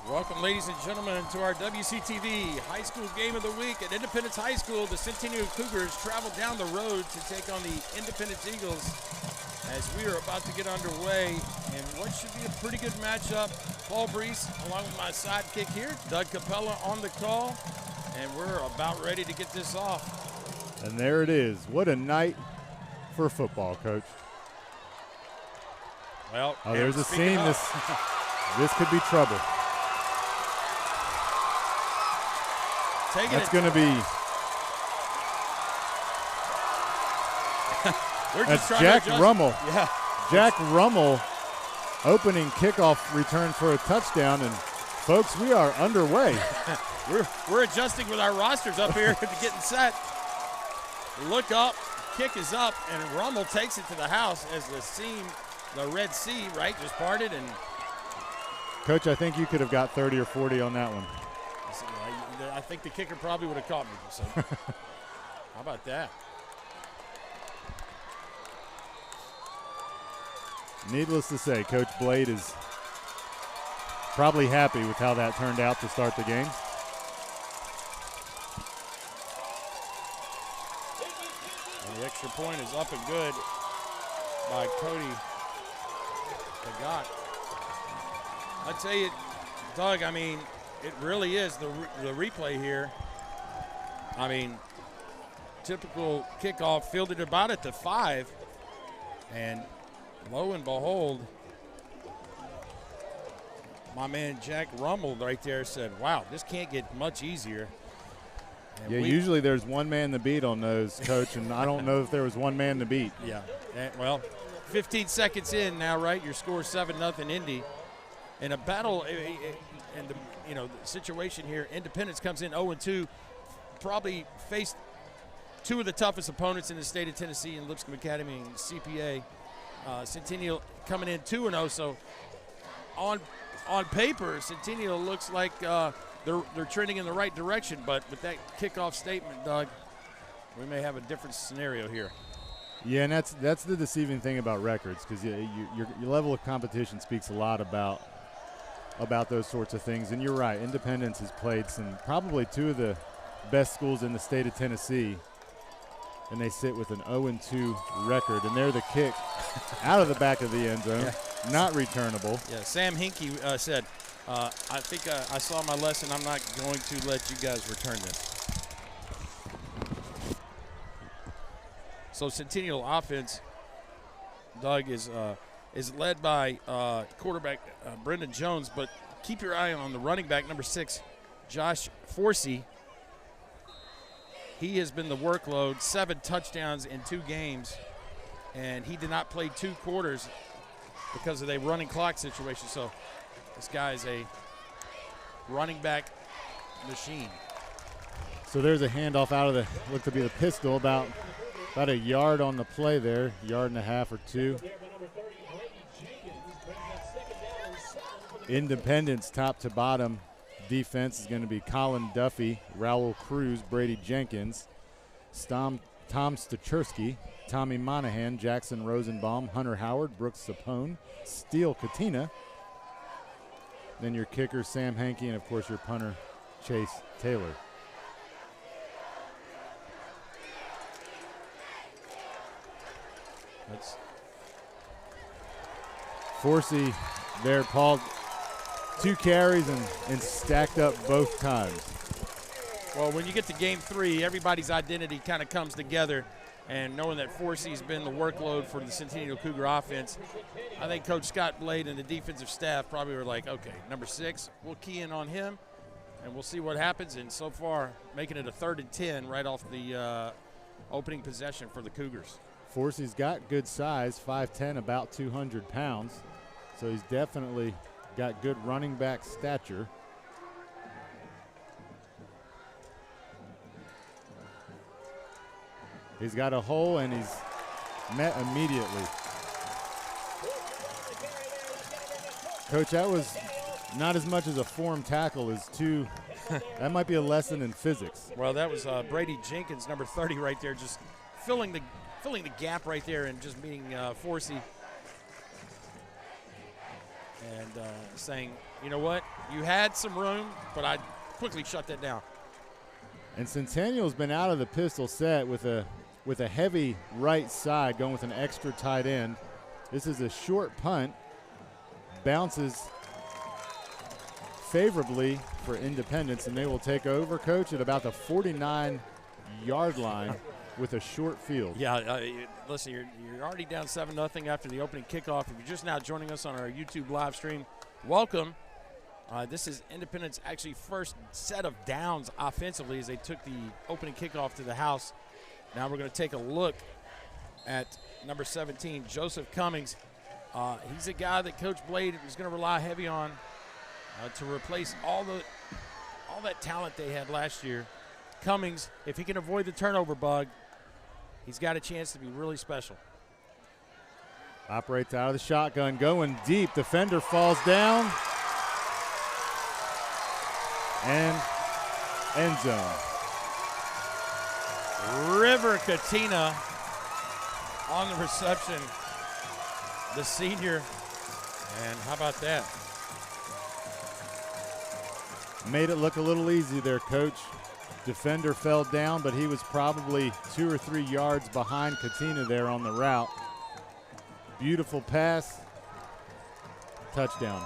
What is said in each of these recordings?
Welcome, ladies and gentlemen, to our WCTV High School Game of the Week. At Independence High School, the Centennial Cougars travel down the road to take on the Independence Eagles as we are about to get underway in what should be a pretty good matchup. Paul Breece, along with my sidekick here, Doug Capella on the call, and we're about ready to get this off. And there it is. What a night for football, Coach. Well, there's a scene. This could be trouble. That's going to be. That's Jack Rummel. Yeah. Jack Rummel opening kickoff return for a touchdown. And, folks, we are underway. We're adjusting with our rosters up here to getting set. Look up. Kick is up, and Rummel takes it to the house as the Red Sea, right, just parted. And Coach, I think you could have got 30 or 40 on that one. I think the kicker probably would have caught me. So. How about that? Needless to say, Coach Blade is probably happy with how that turned out to start the game. And the extra point is up and good by Cody Pagat. I tell you, Doug, I mean, it really is the replay here. I mean, typical kickoff fielded about at the 5, and lo and behold, my man Jack Rummel right there said, wow, this can't get much easier. And yeah, usually there's one man to beat on those, Coach, and I don't know if there was one man to beat. Yeah, well, 15 seconds in now, right? Your score 7-0 Indy. In a battle, and the situation here, Independence comes in 0-2, probably faced two of the toughest opponents in the state of Tennessee in Lipscomb Academy and CPA. Centennial coming in 2-0, so on paper, Centennial looks like they're trending in the right direction, but with that kickoff statement, Doug, we may have a different scenario here. Yeah, and that's the deceiving thing about records, because your level of competition speaks a lot about those sorts of things. And you're right, Independence has played probably two of the best schools in the state of Tennessee, and they sit with an 0-2 record, and they're the kick out of the back of the end zone, not returnable. Yeah, Sam Hinkie said, I think I saw my lesson. I'm not going to let you guys return this. So Centennial offense, Doug, is led by quarterback Brendan Jones, but keep your eye on the running back, number 6, Josh Forsey. He has been the workload, 7 touchdowns in 2 games, and he did not play 2 quarters because of a running clock situation. So this guy is a running back machine. So there's a handoff out of looked to be the pistol, about a yard on the play there, yard and a half or 2. Independence top to bottom defense is going to be Colin Duffy, Raul Cruz, Brady Jenkins, Tom Stachersky, Tommy Monahan, Jackson Rosenbaum, Hunter Howard, Brooks Sapone, Steele Katina. Then your kicker, Sam Hankey, and, of course, your punter, Chase Taylor. That's Forsey there, Paul. 2 carries and stacked up both times. Well, when you get to game 3, everybody's identity kind of comes together, and knowing that Forsey's been the workload for the Centennial Cougar offense, I think Coach Scott Blade and the defensive staff probably were like, okay, number 6, we'll key in on him, and we'll see what happens. And so far, making it a 3rd and 10 right off the opening possession for the Cougars. Forsey's got good size, 5'10", about 200 pounds, so he's definitely got good running back stature. He's got a hole, and he's met immediately. Coach, that was not as much as a form tackle as 2. That might be a lesson in physics. Well, that was Brady Jenkins, number 30 right there, just filling the gap right there and just meeting Forsey. And saying, you know what, you had some room, but I quickly shut that down. And Centennial's been out of the pistol set with a heavy right side, going with an extra tight end. This is a short punt, bounces favorably for Independence, and they will take over, Coach, at about the 49-yard line with a short field. Yeah, listen, you're already down 7-0 after the opening kickoff. If you're just now joining us on our YouTube live stream, welcome. This is Independence actually first set of downs offensively as they took the opening kickoff to the house. Now we're going to take a look at number 17, Joseph Cummings. He's a guy that Coach Blade is going to rely heavy on to replace all that talent they had last year. Cummings, if he can avoid the turnover bug, he's got a chance to be really special. Operates out of the shotgun, going deep. Defender falls down. And end zone. River Katina on the reception, the senior. And how about that? Made it look a little easy there, Coach. Defender fell down, but he was probably 2 or 3 yards behind Katina there on the route. Beautiful pass. Touchdown.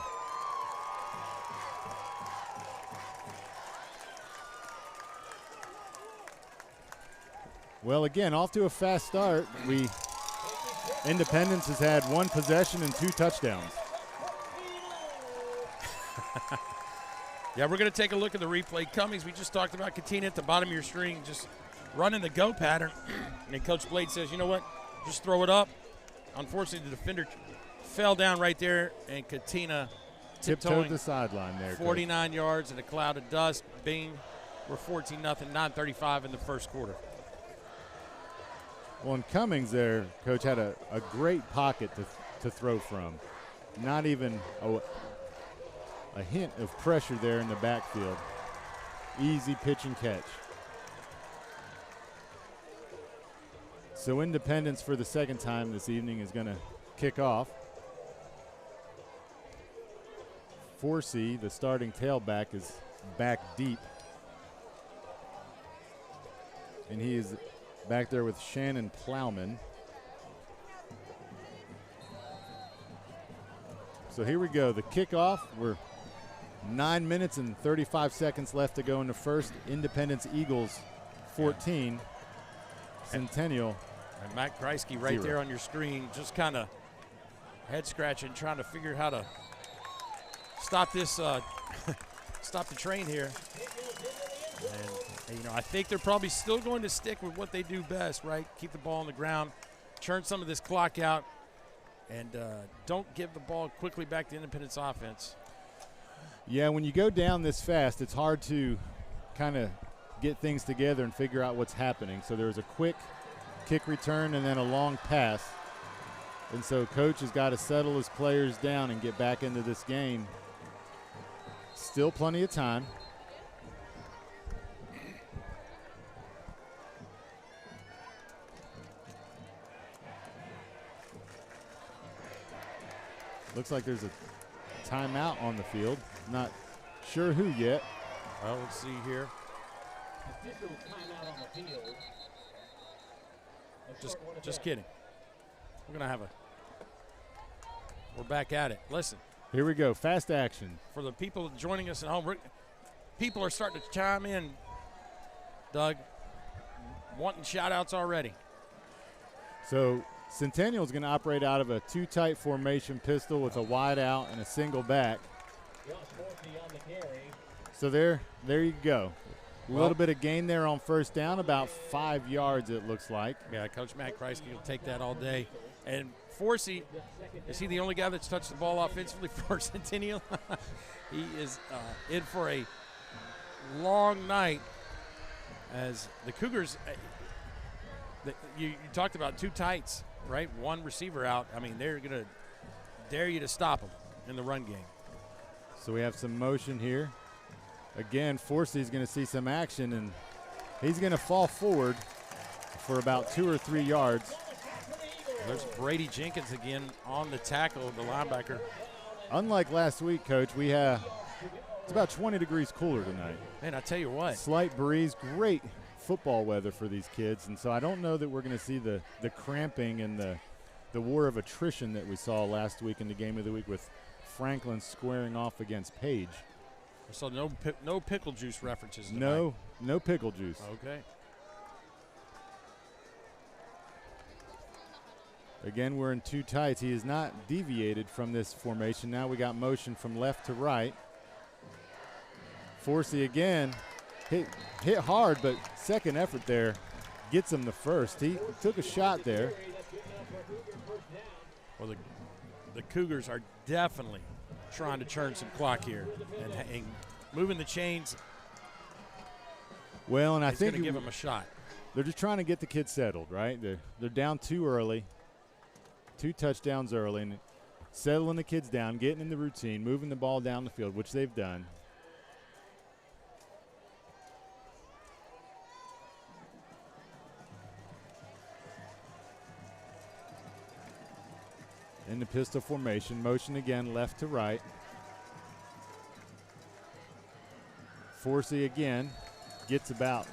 Well, again, off to a fast start. Independence has had 1 possession and 2 touchdowns. Yeah, we're going to take a look at the replay. Cummings, we just talked about Katina at the bottom of your screen, just running the go pattern. And then Coach Blade says, you know what, just throw it up. Unfortunately, the defender fell down right there, and Katina tiptoed the sideline there. 49 yards in a cloud of dust. Bing, we're 14-0, 9:35 in the first quarter. Well, and Cummings there, Coach, had a great pocket to throw from. Not even a hint of pressure there in the backfield. Easy pitch and catch. So Independence for the second time this evening is going to kick off. Forsey, the starting tailback, is back deep. And he is back there with Shannon Plowman. So here we go, the kickoff. We're 9 minutes and 35 seconds left to go in the first. Independence Eagles 14, Centennial. And Matt Kreisky right 0. there on your screen, just kind of head scratching, trying to figure how to stop this, stop the train here. And, you know, I think they're probably still going to stick with what they do best, right? Keep the ball on the ground, churn some of this clock out, and don't give the ball quickly back to Independence offense. Yeah, when you go down this fast, it's hard to kind of get things together and figure out what's happening. So there's a quick kick return and then a long pass. And so Coach has got to settle his players down and get back into this game. Still plenty of time. Looks like there's a timeout on the field. Not sure who yet. Well, let's see here. Just kidding. We're back at it. Listen. Here we go, fast action. For the people joining us at home, people are starting to chime in, Doug, wanting shout-outs already. So Centennial is going to operate out of a 2-tight formation pistol with a wide out and a single back. So there you go. A little bit of gain there on first down, about 5 yards it looks like. Yeah, Coach Matt Kreisky will take that all day. And Forsey, is he the only guy that's touched the ball offensively for Centennial? He is in for a long night as the Cougars, you talked about 2 tights, right? 1 receiver out. I mean, they're going to dare you to stop them in the run game. So we have some motion here. Again, Forsey's going to see some action, and he's going to fall forward for about 2 or 3 yards. There's Brady Jenkins again on the tackle, the linebacker. unlike last week, Coach, it's about 20 degrees cooler tonight. Man, I tell you what. Slight breeze, great football weather for these kids, and so I don't know that we're going to see the cramping and the war of attrition that we saw last week in the game of the week with Franklin squaring off against Page. So no pickle juice references tonight. No pickle juice. Okay. Again, we're in two tights. He has not deviated from this formation. Now we got motion from left to right. Forsey again, hit hard, but second effort there gets him the first. He took a shot there. Well, the Cougars are definitely trying to churn some clock here and moving the chains. Well, and I think going to give them a shot. They're just trying to get the kids settled, right? They're down too early, 2 touchdowns early, and settling the kids down, getting in the routine, moving the ball down the field, which they've done. In the pistol formation, motion again left to right. Forsey again gets about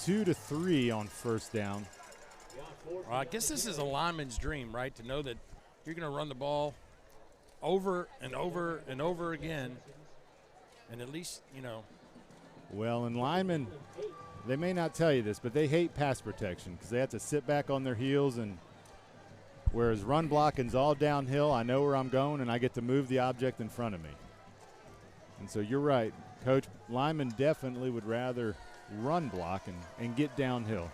2 to 3 on first down. Well, I guess this is a lineman's dream, right? To know that you're going to run the ball over and over and over again, and at least, Well, and linemen, they may not tell you this, but they hate pass protection because they have to sit back on their heels, and whereas run blocking's all downhill, I know where I'm going, and I get to move the object in front of me. And so you're right, Coach. Linemen definitely would rather run block and get downhill.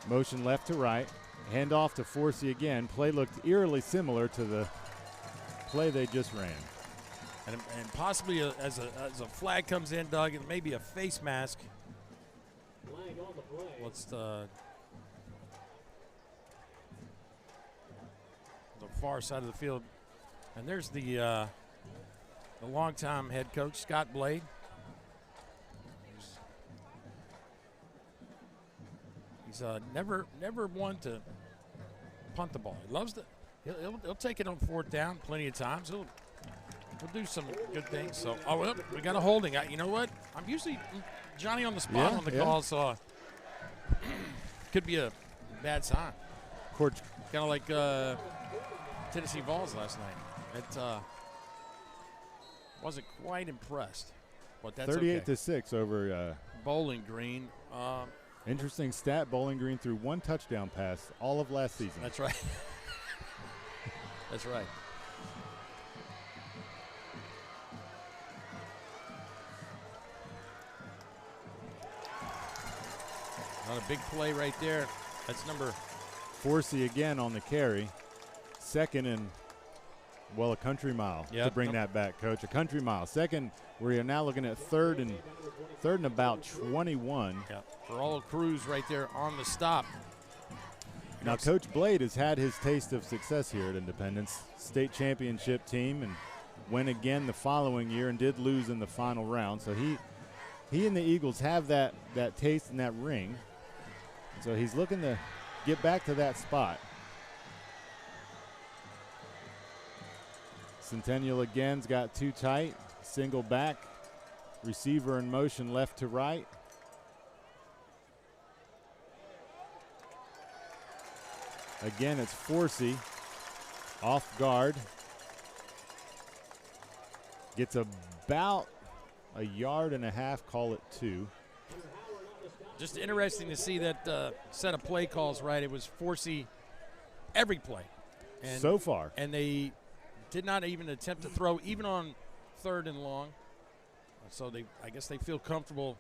Motion left to right. Hand off to Forsey again. Play looked eerily similar to the play they just ran. And possibly as a flag comes in, Doug, it may be a face mask. What's the far side of the field? And there's the longtime head coach, Scott Blade. He's never one to punt the ball. He loves to. He'll take it on 4th down plenty of times. He'll do some good things. So, well, we got a holding. You know what? I'm usually Johnny on the spot on the call, so could be a bad sign. Coach, kind of like Tennessee Vols last night. It wasn't quite impressed, but that's 38-6 over Bowling Green. Interesting stat, Bowling Green threw 1 touchdown pass all of last season. That's right. That's right. Not a big play right there. That's number Forsey again on the carry. Second and, well, a country mile to bring that back, Coach. A country mile. Second, we are now looking at third and about 21. Yeah, for all crews right there on the stop. Now, Coach Blade has had his taste of success here at Independence. State championship team, and went again the following year and did lose in the final round. So he and the Eagles have that taste and that ring. So he's looking to get back to that spot. Centennial again's got 2 tight, single back, receiver in motion left to right. Again, it's Forsey off guard. Gets about a yard and a half, call it 2. Just interesting to see that set of play calls, right? It was Forsey every play. And, so far. And they did not even attempt to throw, even on 3rd and long. So I guess they feel comfortable,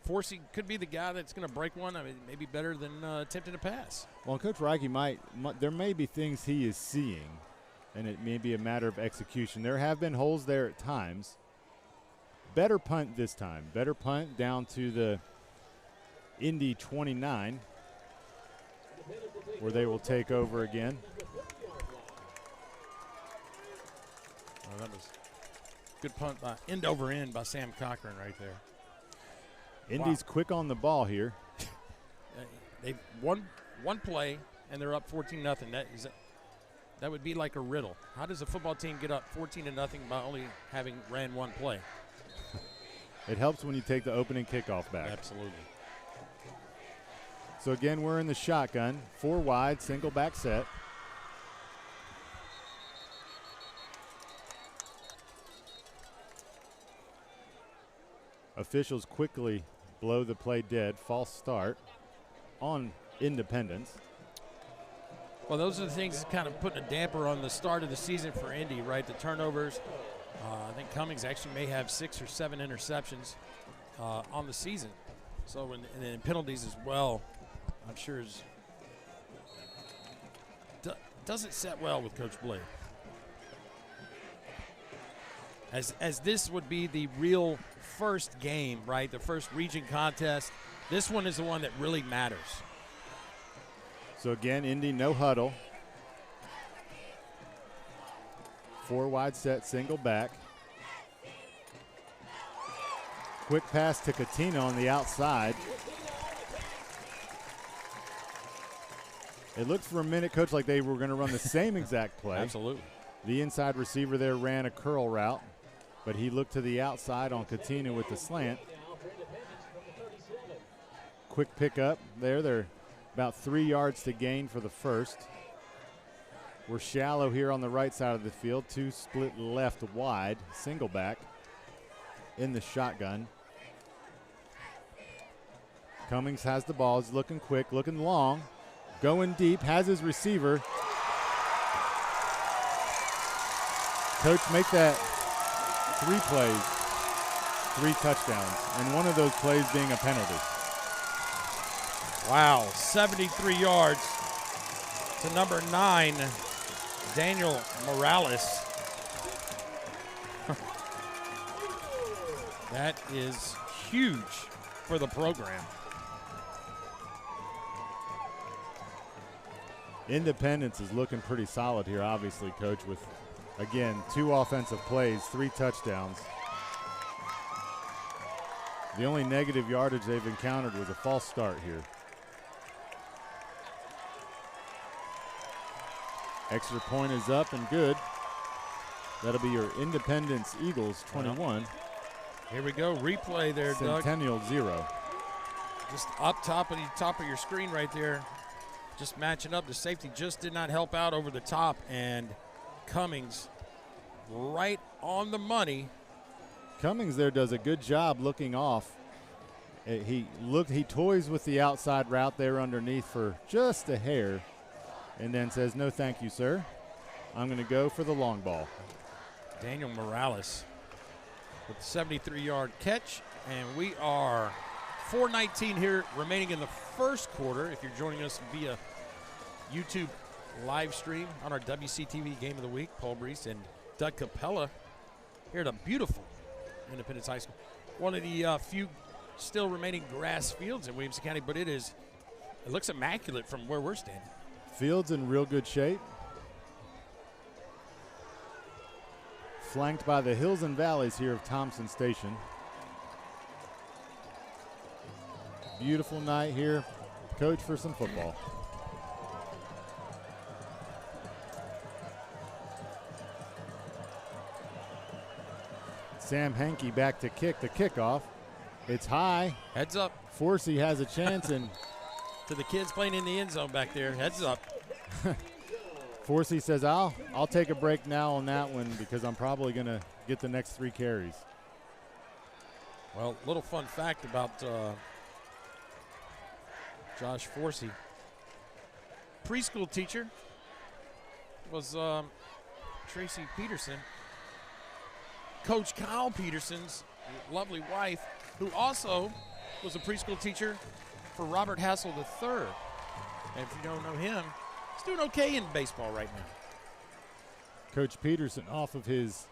Forsey could be the guy that's going to break one. I mean, maybe better than attempting to pass. Well, Coach Reich there may be things he is seeing, and it may be a matter of execution. There have been holes there at times. Better punt this time. Better punt down to the Indy 29, where they will take over again. Oh, that was good punt by end over end by Sam Cochran right there. Indy's quick on the ball here. They've won one play, and they're up 14-0. That would be like a riddle. How does a football team get up 14-0 by only having ran one play? It helps when you take the opening kickoff back. Absolutely. So again, we're in the shotgun, 4 wide, single back set. Officials quickly blow the play dead, false start on Independence. Well, those are the things that kind of putting a damper on the start of the season for Indy, right? The turnovers. I think Cummings actually may have 6 or 7 interceptions on the season. So, and then penalties as well, I'm sure doesn't set well with Coach Blake. As this would be the real first game, right? The first region contest. This one is the one that really matters. So again, Indy, no huddle. 4 wide set, single back. Quick pass to Katina on the outside. It looked for a minute, Coach, like they were going to run the same exact play. Absolutely. The inside receiver there ran a curl route, but he looked to the outside on Katina with the slant. Quick pickup there. They're about 3 yards to gain for the first. We're shallow here on the right side of the field. 2 split left wide, single back in the shotgun. Cummings has the ball. He's looking quick, looking long, going deep, has his receiver. Coach, make that 3 plays, 3 touchdowns, and one of those plays being a penalty. Wow, 73 yards to number 9, Daniel Morales. That is huge for the program. Independence is looking pretty solid here, obviously, Coach, with, again, 2 offensive plays, 3 touchdowns. The only negative yardage they've encountered was a false start here. Extra point is up and good. That'll be your Independence Eagles 21. Here we go, replay there, Doug. Centennial 0. Just up top of your screen right there. Just matching up. The safety just did not help out over the top, and Cummings right on the money. Cummings there does a good job looking off. He toys with the outside route there underneath for just a hair, and then says, "No, thank you, sir. I'm going to go for the long ball." Daniel Morales with a 73-yard catch, and we are 4:19 here remaining in the first quarter. If you're joining us via YouTube live stream on our WCTV Game of the Week, Paul Breece and Doug Capella here at a beautiful Independence High School. One of the few still remaining grass fields in Williamson County, but it looks immaculate from where we're standing. Field's in real good shape. Flanked by the hills and valleys here of Thompson Station. Beautiful night here, Coach, for some football. Sam Hankey back to kick the kickoff. It's high. Heads up. Forsey has a chance, and to the kids playing in the end zone back there, heads up. Forsey says, I'll take a break now on that one because I'm probably going to get the next 3 carries. Well, little fun fact about Josh Forsey. Preschool teacher was Tracy Peterson. Coach Kyle Peterson's lovely wife, who also was a preschool teacher for Robert Hassel III. And if you don't know him, he's doing okay in baseball right now. Coach Peterson, off of his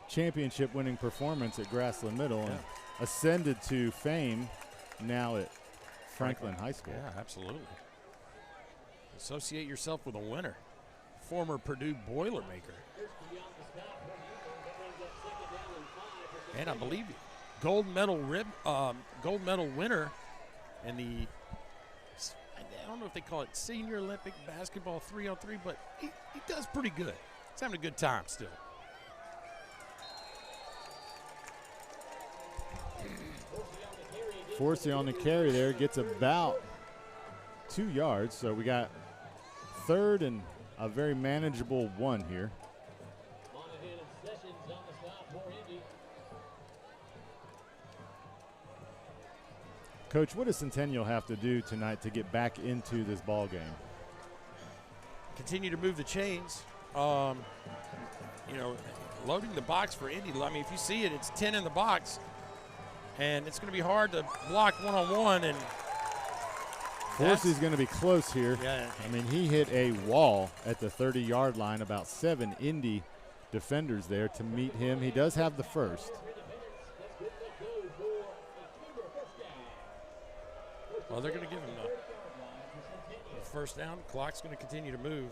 championship-winning performance at Grassland Middle, and ascended to fame now at Franklin High School. Yeah, absolutely. Associate yourself with a winner. Former Purdue Boilermaker. And I believe gold medal winner in the, I don't don't know if they call it Senior Olympic basketball 3-on-3, but he does pretty good. He's having a good time still. Forsey on the carry there, gets about 2 yards. So we got 3rd and a very manageable 1 here. Coach, what does Centennial have to do tonight to get back into this ball game? Continue to move the chains. Loading the box for Indy. I mean, if you see it, it's 10 in the box, and it's going to be hard to block one-on-one. And Forsey's going to be close here. Yeah. I mean, he hit a wall at the 30-yard line. About 7 Indy defenders there to meet him. He does have the first. Well, they're going to give him the first down. Clock's going to continue to move.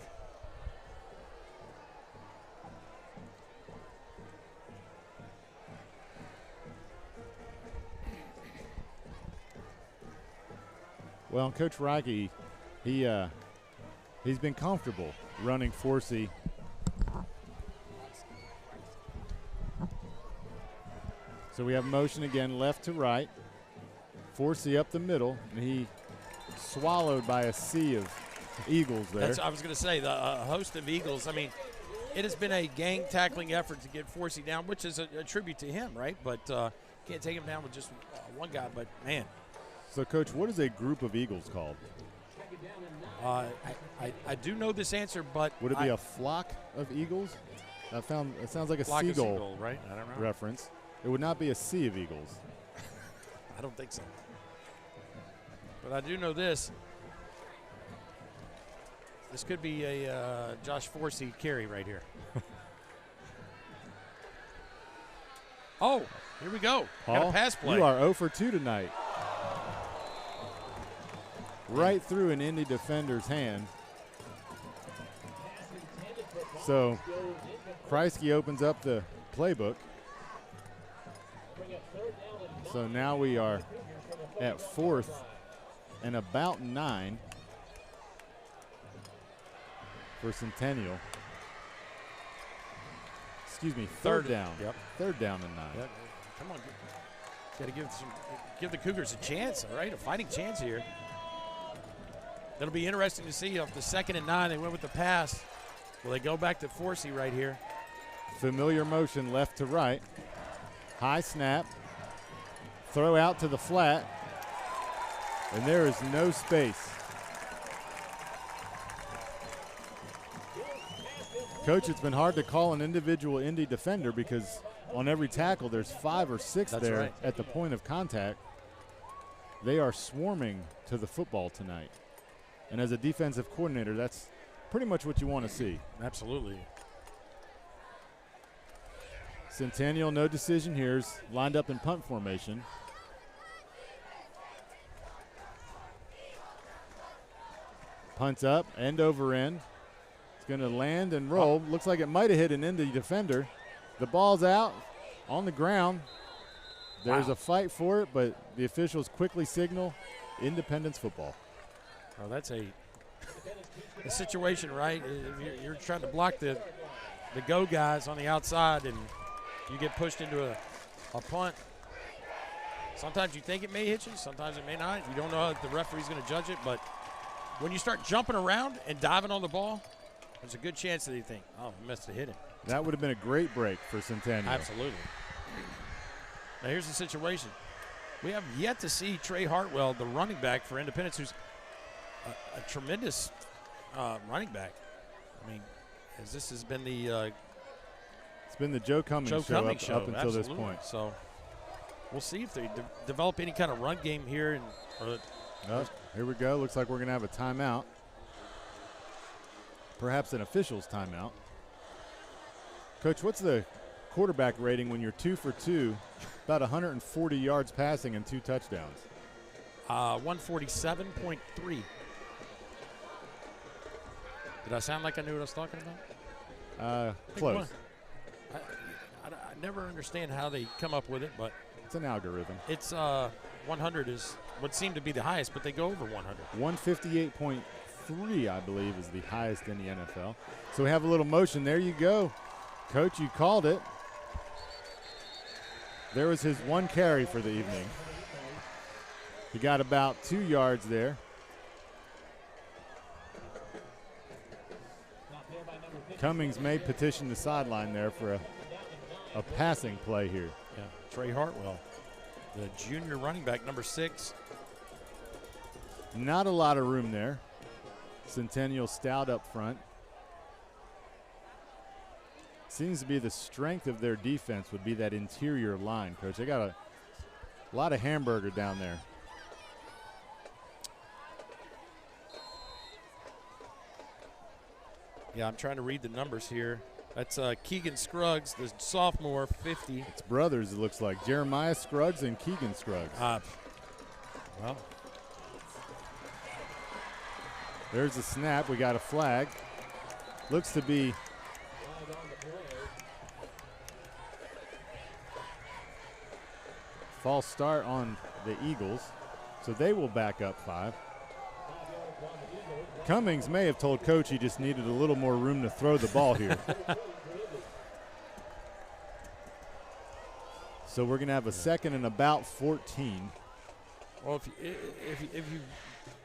Well, Coach Reike, he's been comfortable running Forsey. So we have motion again, left to right. Forsey up the middle, and he swallowed by a sea of Eagles there. I was going to say, the host of Eagles. I mean, it has been a gang tackling effort to get Forsey down, which is a tribute to him, right? But can't take him down with just one guy. But, man. So, Coach, what is a group of Eagles called? I do know this answer, but would it be a flock of Eagles? It sounds like a seagull, right? I don't know. Reference. It would not be a sea of Eagles. I don't think so. But I do know this. This could be a Josh Forsey carry right here. Oh, here we go. Got a pass play. You are 0 for 2 tonight. Right through an Indy defender's hand. So Kreisky opens up the playbook. So now we are at 4th and about 9 for Centennial. Excuse me, third down. Yep. 3rd down and 9. Yep. Come on. Got to give the Cougars a chance, all right? A fighting chance here. That'll be interesting to see if the 2nd and 9 they went with the pass. Will they go back to Forsey right here? Familiar motion left to right. High snap. Throw out to the flat. And there is no space. Coach, it's been hard to call an individual Indy defender because on every tackle there's 5 or 6 That's there right. at the point of contact. They are swarming to the football tonight. And as a defensive coordinator, that's pretty much what you want to see. Absolutely. Centennial, no decision here, is lined up in punt formation. Punts up, end over end. It's going to land and roll. Looks like it might have hit an Indy defender. The ball's out on the ground. There's a fight for it, but the officials quickly signal Independence football. Oh, that's a situation, right? If you're trying to block the go guys on the outside and you get pushed into a punt. Sometimes you think it may hit you, sometimes it may not. You don't know if the referee's going to judge it, but when you start jumping around and diving on the ball, there's a good chance that you think, oh, I must have hit him. That would have been a great break for Centennial. Absolutely. Now here's the situation. We have yet to see Trey Hartwell, the running back for Independence, who's a tremendous running back. I mean, as this has been the it's been the Joe Cummings show up until this point. So we'll see if they develop any kind of run game here. Here we go. Looks like we're going to have a timeout. Perhaps an official's timeout. Coach, what's the quarterback rating when you're 2 for 2, about 140 yards passing and 2 touchdowns? 147.3. Did I sound like I knew what I was talking about? Close. I never understand how they come up with it, but it's an algorithm. It's 100 is what seemed to be the highest, but they go over 100. 158.3, I believe, is the highest in the NFL. So we have a little motion. There you go. Coach, you called it. There was his one carry for the evening. He got about 2 yards there. Cummings may petition the sideline there for a passing play here. Yeah, Trey Hartwell, the junior running back, number 6. Not a lot of room there. Centennial stout up front. Seems to be the strength of their defense would be that interior line, Coach. They got a lot of hamburger down there. Yeah, I'm trying to read the numbers here. That's Keegan Scruggs, the sophomore, 50. It's brothers, it looks like. Jeremiah Scruggs and Keegan Scruggs. Well. There's a snap. We got a flag. Looks to be false start on the Eagles, so they will back up 5. Cummings may have told Coach he just needed a little more room to throw the ball here. So we're going to have a second and about 14. Well, if you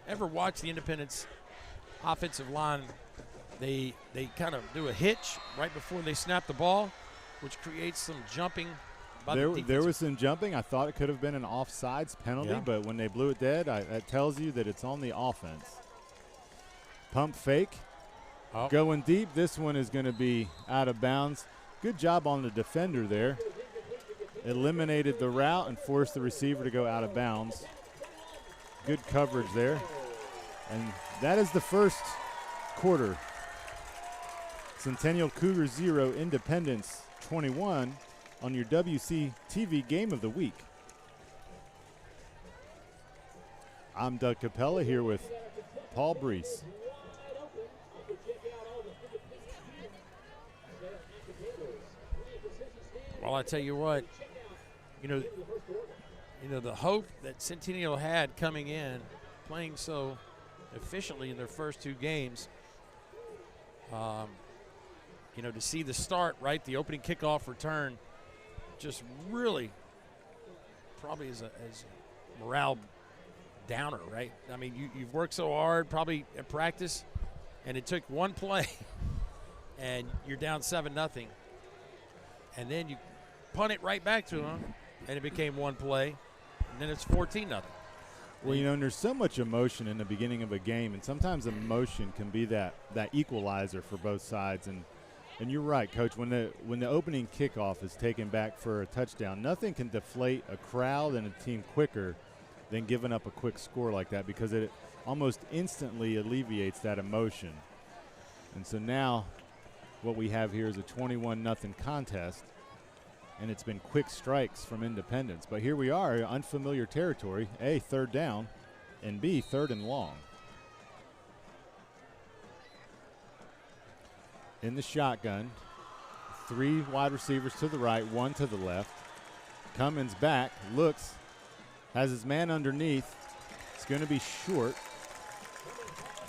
ever watch the Independence offensive line, they kind of do a hitch right before they snap the ball, which creates some jumping. There was some jumping. I thought it could have been an offsides penalty, but when they blew it dead, that tells you that it's on the offense. Pump fake. Going deep. This one is going to be out of bounds. Good job on the defender there. Eliminated the route and forced the receiver to go out of bounds. Good coverage there. And that is the first quarter. Centennial Cougars 0, Independence 21 on your WC TV Game of the Week. I'm Doug Capella here with Paul Breece. Well, I tell you what, you know, the hope that Centennial had coming in, playing so efficiently in their first 2 games, to see the start, right, the opening kickoff return, just really probably as a morale downer, right? I mean, you've worked so hard probably at practice, and it took one play, and you're down 7-0, and then you punt it right back to them, and it became one play, and then it's 14-0. Well, and there's so much emotion in the beginning of a game, and sometimes emotion can be that equalizer for both sides. And you're right, Coach. When the opening kickoff is taken back for a touchdown, nothing can deflate a crowd and a team quicker than giving up a quick score like that, because it almost instantly alleviates that emotion. And so now what we have here is a 21-0 contest, and it's been quick strikes from Independence. But here we are, unfamiliar territory. A, third down, and B, third and long. In the shotgun, 3 wide receivers to the right, 1 to the left. Cummins back, looks, has his man underneath. It's going to be short,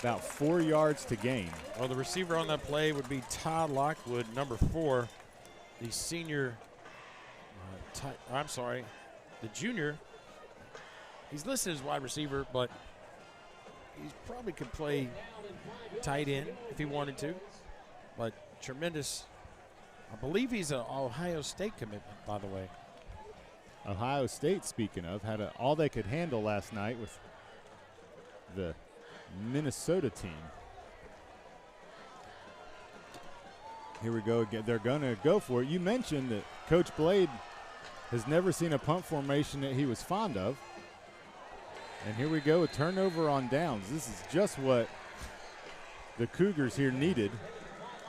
about 4 yards to gain. Well, the receiver on that play would be Todd Lockwood, number 4, the senior. The junior. He's listed as wide receiver, but he probably could play tight end if he wanted to. But tremendous. I believe he's an Ohio State commitment, by the way. Ohio State, speaking of, had all they could handle last night with the Minnesota team. Here we go again. They're going to go for it. You mentioned that Coach Blade has never seen a punt formation that he was fond of. And here we go, a turnover on downs. This is just what the Cougars here needed,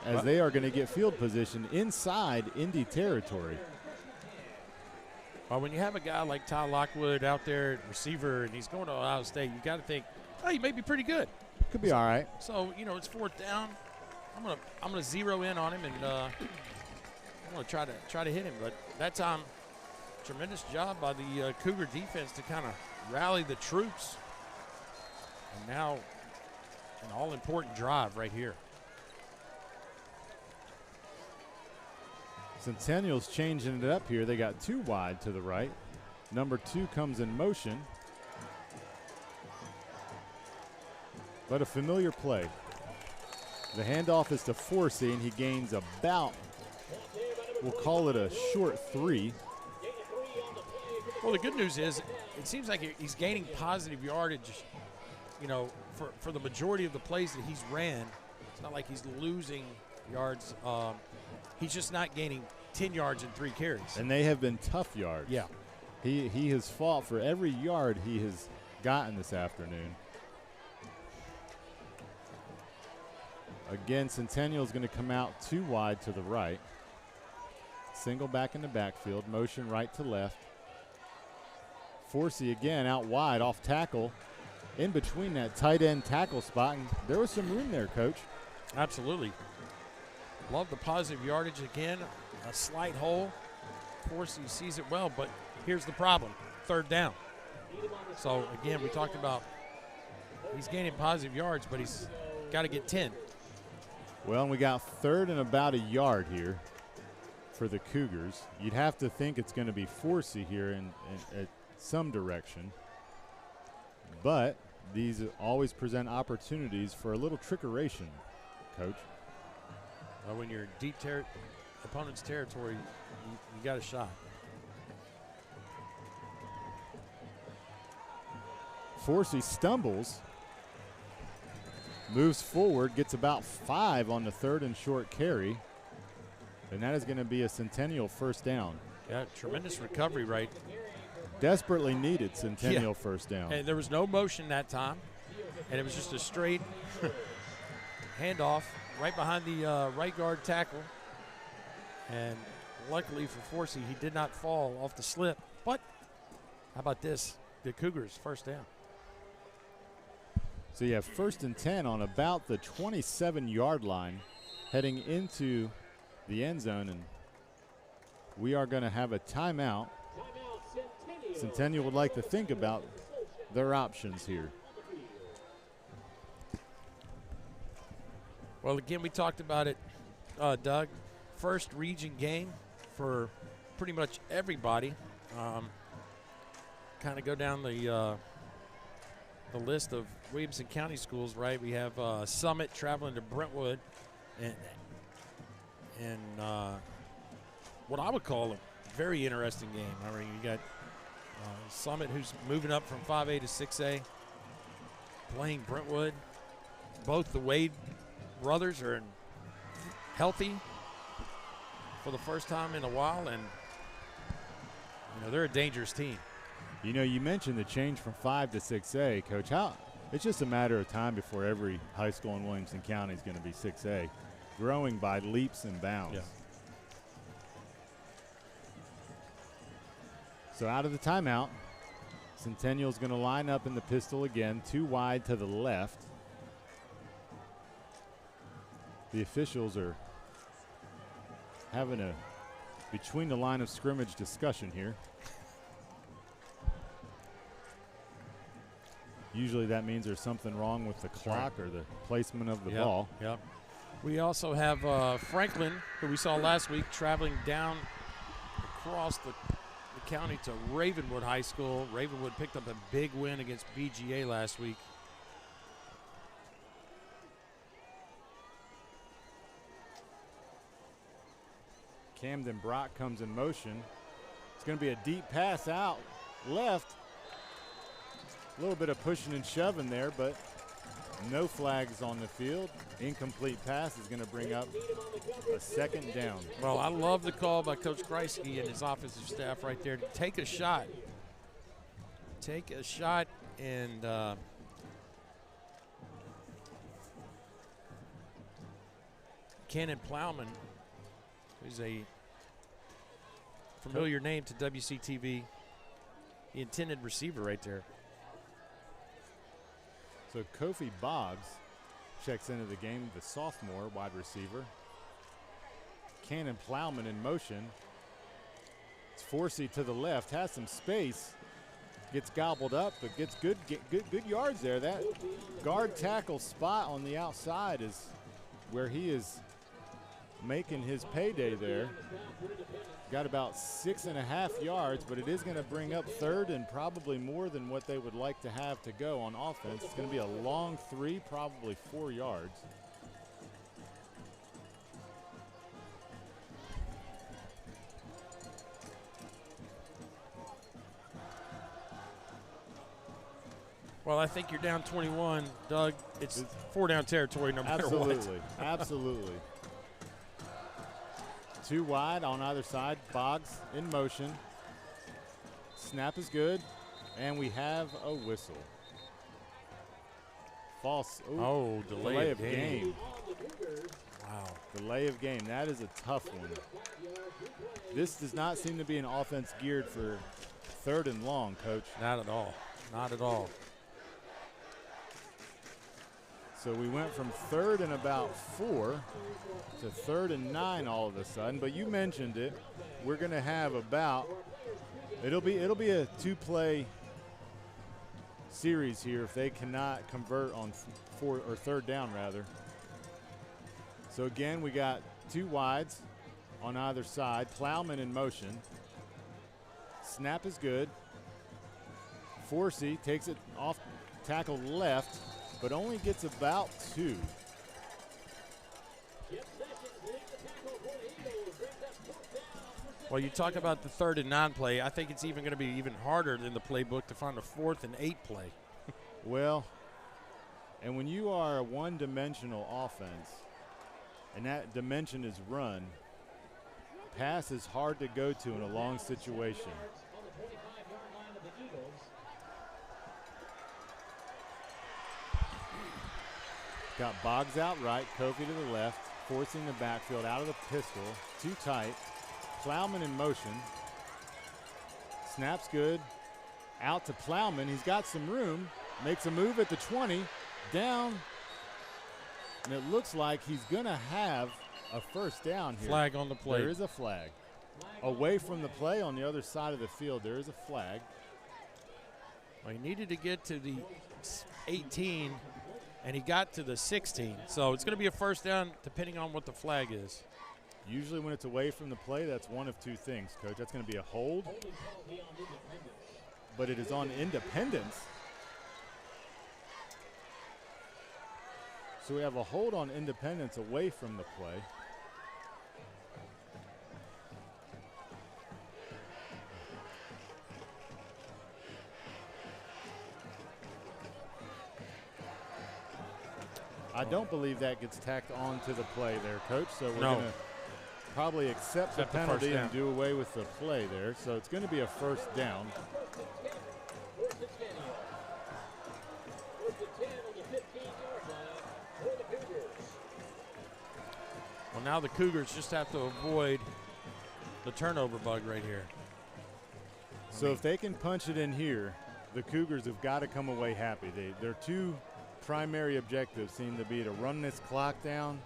as they are going to get field position inside Indy territory. Well, when you have a guy like Todd Lockwood out there, receiver, and he's going to Ohio State, you got to think, oh, he may be pretty good. Could be all right. So, it's 4th down. I'm gonna zero in on him, and I'm gonna try to hit him. But that time, tremendous job by the Cougar defense to kind of rally the troops. And now an all-important drive right here. Centennial's changing it up here. They got 2 wide to the right. Number 2 comes in motion. But a familiar play. The handoff is to Forsey, and he gains about, we'll call it a short 3. Well, the good news is it seems like he's gaining positive yardage, you know, for the majority of the plays that he's ran. It's not like he's losing yards. He's just not gaining 10 yards in 3 carries. And they have been tough yards. Yeah. He has fought for every yard he has gotten this afternoon. Again, Centennial is going to come out 2 wide to the right. Single back in the backfield, motion right to left. Forsey again out wide, off tackle, in between that tight end tackle spot. And there was some room there, Coach. Absolutely. Love the positive yardage again. A slight hole. Forsey sees it well, but here's the problem. 3rd down. So, again, we talked about he's gaining positive yards, but he's got to get 10. Well, and we got 3rd and about a yard here for the Cougars. You'd have to think it's going to be Forsey here in at some direction. But these always present opportunities for a little trickeration, Coach. Well, when you're in deep opponent's territory, you got a shot. Forsey stumbles, moves forward, gets about 5 on the 3rd and short carry, and that is going to be a Centennial 1st down. Yeah, tremendous recovery right. Desperately needed Centennial 1st down. And there was no motion that time, and it was just a straight handoff right behind the right guard tackle. And luckily for Forsey, he did not fall off the slip. But how about this? The Cougars 1st down. So you have 1st and 10 on about the 27-yard line heading into the end zone, and we are going to have a timeout. Centennial would like to think about their options here. Well, again, we talked about it, Doug. First region game for pretty much everybody. Kind of go down the list of Williamson County schools, right? We have Summit traveling to Brentwood, and what I would call a very interesting game. I mean, you got Summit, who's moving up from 5A to 6A, playing Brentwood. Both the Wade brothers are healthy for the first time in a while, and they're a dangerous team. You mentioned the change from 5 to 6A, Coach. It's just a matter of time before every high school in Williamson County is going to be 6A, growing by leaps and bounds. Yeah. So out of the timeout, Centennial's going to line up in the pistol again, 2 wide to the left. The officials are having a between the line of scrimmage discussion here. Usually that means there's something wrong with the clock or the placement of the ball. Yep. We also have Franklin, who we saw last week, traveling down across the county to Ravenwood High School. Ravenwood picked up a big win against BGA last week. Camden Brock comes in motion. It's going to be a deep pass out left. A little bit of pushing and shoving there, but no flags on the field. Incomplete pass is going to bring up a 2nd down. Well, I love the call by Coach Kreisky and his offensive staff right there to take a shot. Take a shot, and Cannon Plowman, who's a familiar name to WCTV, the intended receiver right there. So Kofi Boggs checks into the game, the sophomore wide receiver. Cannon Plowman in motion. It's Forsey to the left, has some space. Gets gobbled up, but gets good yards there. That guard tackle spot on the outside is where he is making his payday there. Got about 6.5 yards, but it is going to bring up third and probably more than what they would like to have to go on offense. It's going to be a long 3, probably 4 yards. Well, I think you're down 21, Doug. It's 4-down territory no matter what. Absolutely, absolutely. 2 wide on either side. Boggs in motion. Snap is good, and we have a whistle. False. Ooh, oh, delay of game. Wow. Delay of game. That is a tough one. This does not seem to be an offense geared for 3rd and long, Coach. Not at all. Not at all. So we went from 3rd and about 4 to 3rd and 9 all of a sudden. But you mentioned it. We're going to have about it'll be a 2-play series here if they cannot convert on 3rd down rather. So again, we got 2 wides on either side. Plowman in motion. Snap is good. Forsey takes it off tackle left, but only gets about 2. Well, you talk about the 3rd and 9 play. I think it's even going to be even harder than the playbook to find a 4th and 8 play. Well, and when you are a one-dimensional offense, and that dimension is run, pass is hard to go to in a long situation. Got Boggs out right, Kofi to the left, forcing the backfield out of the pistol. Too tight. Plowman in motion. Snap's good. Out to Plowman. He's got some room. Makes a move at the 20. Down. And it looks like he's going to have a first down here. Flag on the play. There is a flag. Away from the play on the other side of the field, there is a flag. Well, he needed to get to the 18, and he got to the 16. So it's going to be a first down depending on what the flag is. Usually when it's away from the play, that's one of 2 things, Coach. That's going to be a hold, but it is on Independence. So we have a hold on Independence away from the play. I don't believe that gets tacked on to the play there, Coach. So we're going to probably accept the penalty and do away with the play there. So it's going to be a first down. Well, now the Cougars just have to avoid the turnover bug right here. So if they can punch it in here, the Cougars have got to come away happy. Their 2 primary objectives seem to be to run this clock down,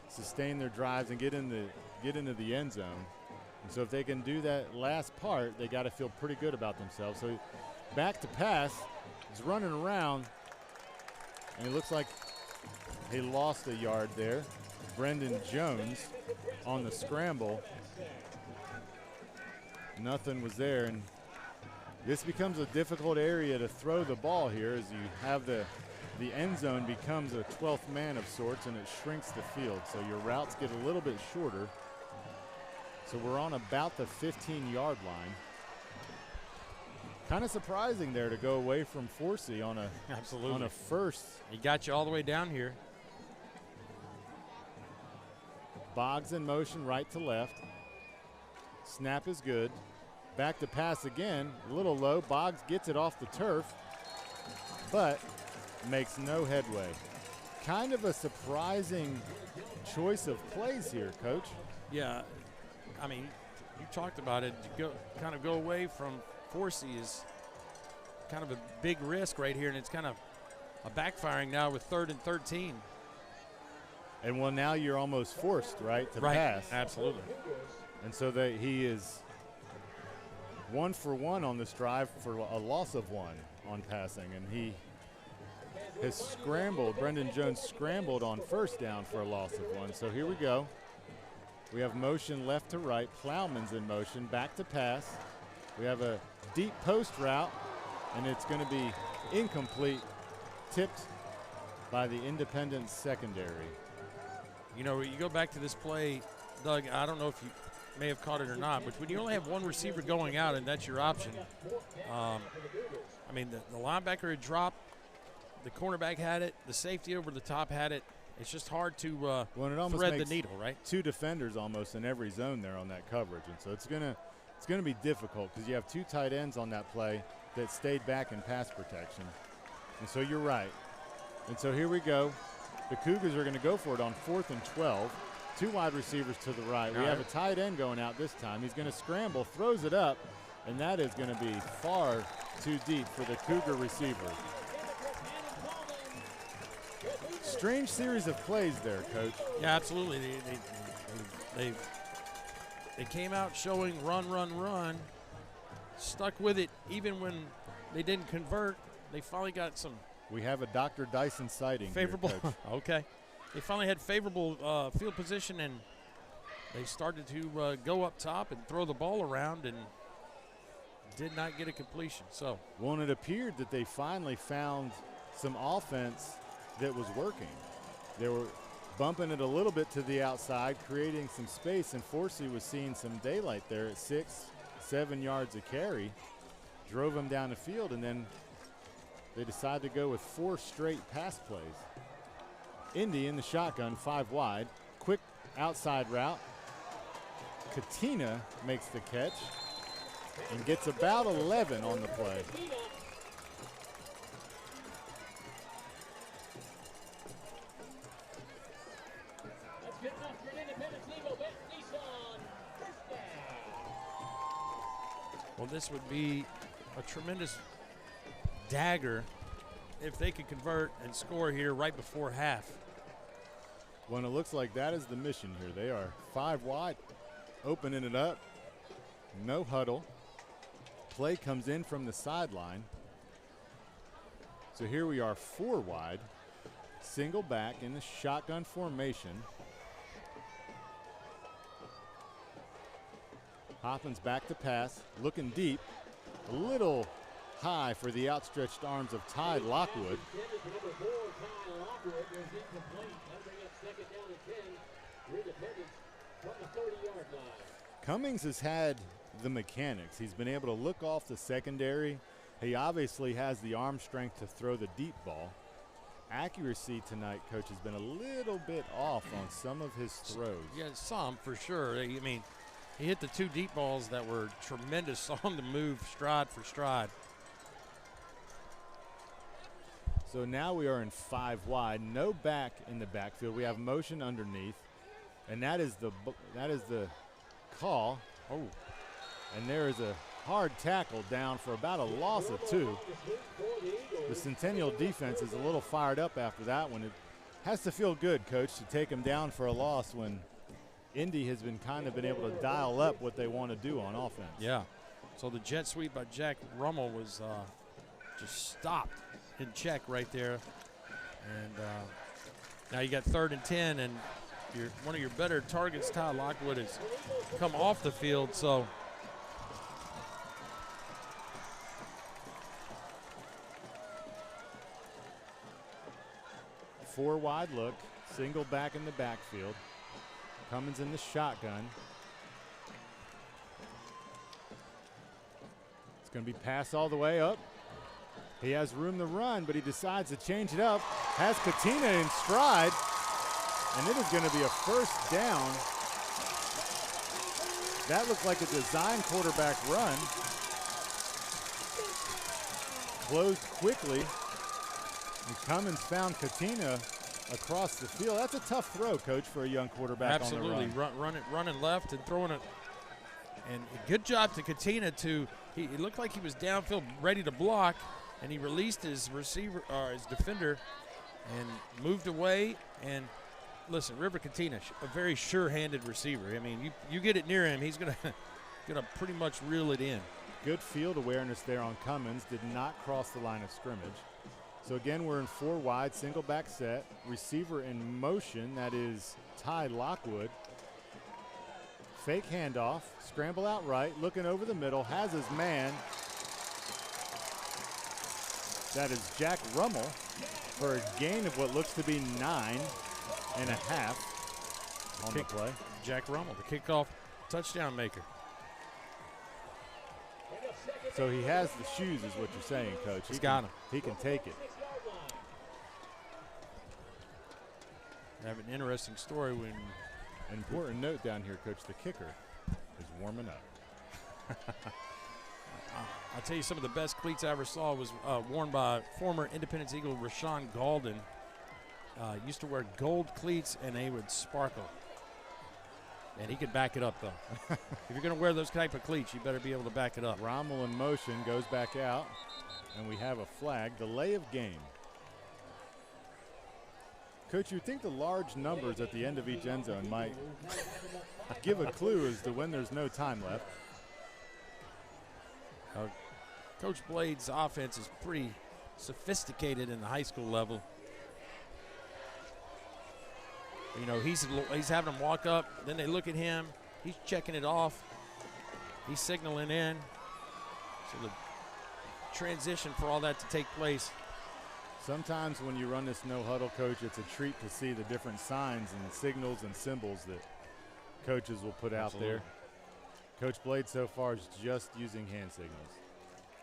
sustain their drives, and get into the end zone. And so if they can do that last part, they got to feel pretty good about themselves. So back to pass, he's running around, and it looks like he lost a yard there. Brendan Jones on the scramble. Nothing was there, and this becomes a difficult area to throw the ball here as you have the end zone becomes a 12th man of sorts, and it shrinks the field. So your routes get a little bit shorter. So we're on about the 15-yard line. Kind of surprising there to go away from Forsey on a first. He got you all the way down here. Boggs in motion right to left. Snap is good. Back to pass again, a little low. Boggs gets it off the turf, but makes no headway. Kind of a surprising choice of plays here, Coach. Yeah, I mean, you talked about it. To go away from Forsey is kind of a big risk right here, and it's kind of a backfiring now with 3rd and 13. And well, now you're almost forced, right, to pass. Absolutely. And so that he is 1 for 1 on this drive for a loss of 1 on passing, and he has scrambled. Brendan Jones scrambled on first down for a loss of 1. So here we go. We have motion left to right. Plowman's in motion, back to pass. We have a deep post route, and it's going to be incomplete, tipped by the Independence secondary. You know, you go back to this play, Doug, I don't know if you may have caught it or not, but when you only have one receiver going out and that's your option, I mean, the linebacker had dropped, the cornerback had it, the safety over the top had it. It's just hard to thread the needle, right? 2 defenders almost in every zone there on that coverage, and so it's gonna be difficult because you have 2 tight ends on that play that stayed back in pass protection, and so you're right. And so here we go. The Cougars are going to go for it on 4th and 12. 2 wide receivers to the right. We have a tight end going out this time. He's going to scramble, throws it up, and that is going to be far too deep for the Cougar receiver. Strange series of plays there, Coach. Yeah, absolutely. They came out showing run, stuck with it even when they didn't convert. They finally got some. We have a Dr. Dyson sighting. Favorable. Here, Coach. Okay. They finally had favorable field position, and they started to go up top and throw the ball around and did not get a completion. So, well, it appeared that they finally found some offense that was working. They were bumping it a little bit to the outside, creating some space, and Forsey was seeing some daylight there at 6-7 yards a carry. Drove him down the field, and then they decided to go with 4 straight pass plays. Indy in the shotgun, 5 wide. Quick outside route. Katina makes the catch and gets about 11 on the play. well, this would be a tremendous dagger if they could convert and score here right before half. Well, it looks like that is the mission here. They are 5 wide, opening it up. No huddle. Play comes in from the sideline. So here we are 4 wide. Single back in the shotgun formation. Hoppins back to pass, looking deep. A little high for the outstretched arms of Ty Lockwood. Cummings has had the mechanics. He's been able to look off the secondary. He obviously has the arm strength to throw the deep ball. Accuracy tonight, Coach, has been a little bit off on some of his throws. Yeah, some for sure. I mean, he hit the 2 deep balls that were tremendous on the move, stride for stride. So now we are in 5 wide, no back in the backfield. We have motion underneath, and that is the call. Oh, and there is a hard tackle down for about a loss of 2. The Centennial defense is a little fired up after that one. It has to feel good, Coach, to take them down for a loss when Indy has been able to dial up what they want to do on offense. yeah. So the jet sweep by Jack Rummel was just stopped in check right there. And now you got 3rd and 10, and one of your better targets, Ty Lockwood, has come off the field. So four wide look, single back in the backfield. Cummins in the shotgun. It's going to be pass all the way up. He has room to run, but he decides to change it up. Has Katina in stride, and it is going to be a first down. That looked like a design quarterback run. Closed quickly, and Cummins found Katina across the field. That's a tough throw, Coach, for a young quarterback. Absolutely. On the run. Running left and throwing it. And good job to Katina he looked like he was downfield ready to block, and he released his receiver, his defender, and moved away. And listen, River Katina, a very sure-handed receiver. I mean, you get it near him, he's gonna pretty much reel it in. Good field awareness there on Cummins. Did not cross the line of scrimmage. So again, we're in 4 wide, single back set. Receiver in motion, that is Ty Lockwood. Fake handoff, scramble out right, looking over the middle, has his man. That is Jack Rummel for a gain of what looks to be 9.5 on the play. Jack Rummel, the kickoff touchdown maker. So he has the shoes is what you're saying, Coach. He's got them. He can take it. I have an interesting story when. Important note down here, Coach. The kicker is warming up. I'll tell you, some of the best cleats I ever saw was worn by former Independence Eagle Rashawn Galden. Used to wear gold cleats, and they would sparkle. And he could back it up, though. If you're going to wear those type of cleats, you better be able to back it up. Rommel in motion, goes back out, and we have a flag, delay of game. Coach, you'd think the large numbers at the end of each end zone might give a clue as to when there's no time left. Coach Blade's offense is pretty sophisticated in the high school level. You know, he's having them walk up, then they look at him, he's checking it off, he's signaling in. So the transition for all that to take place. Sometimes when you run this no huddle, Coach, it's a treat to see the different signs and signals and symbols that coaches will put out there. Coach Blade so far is just using hand signals.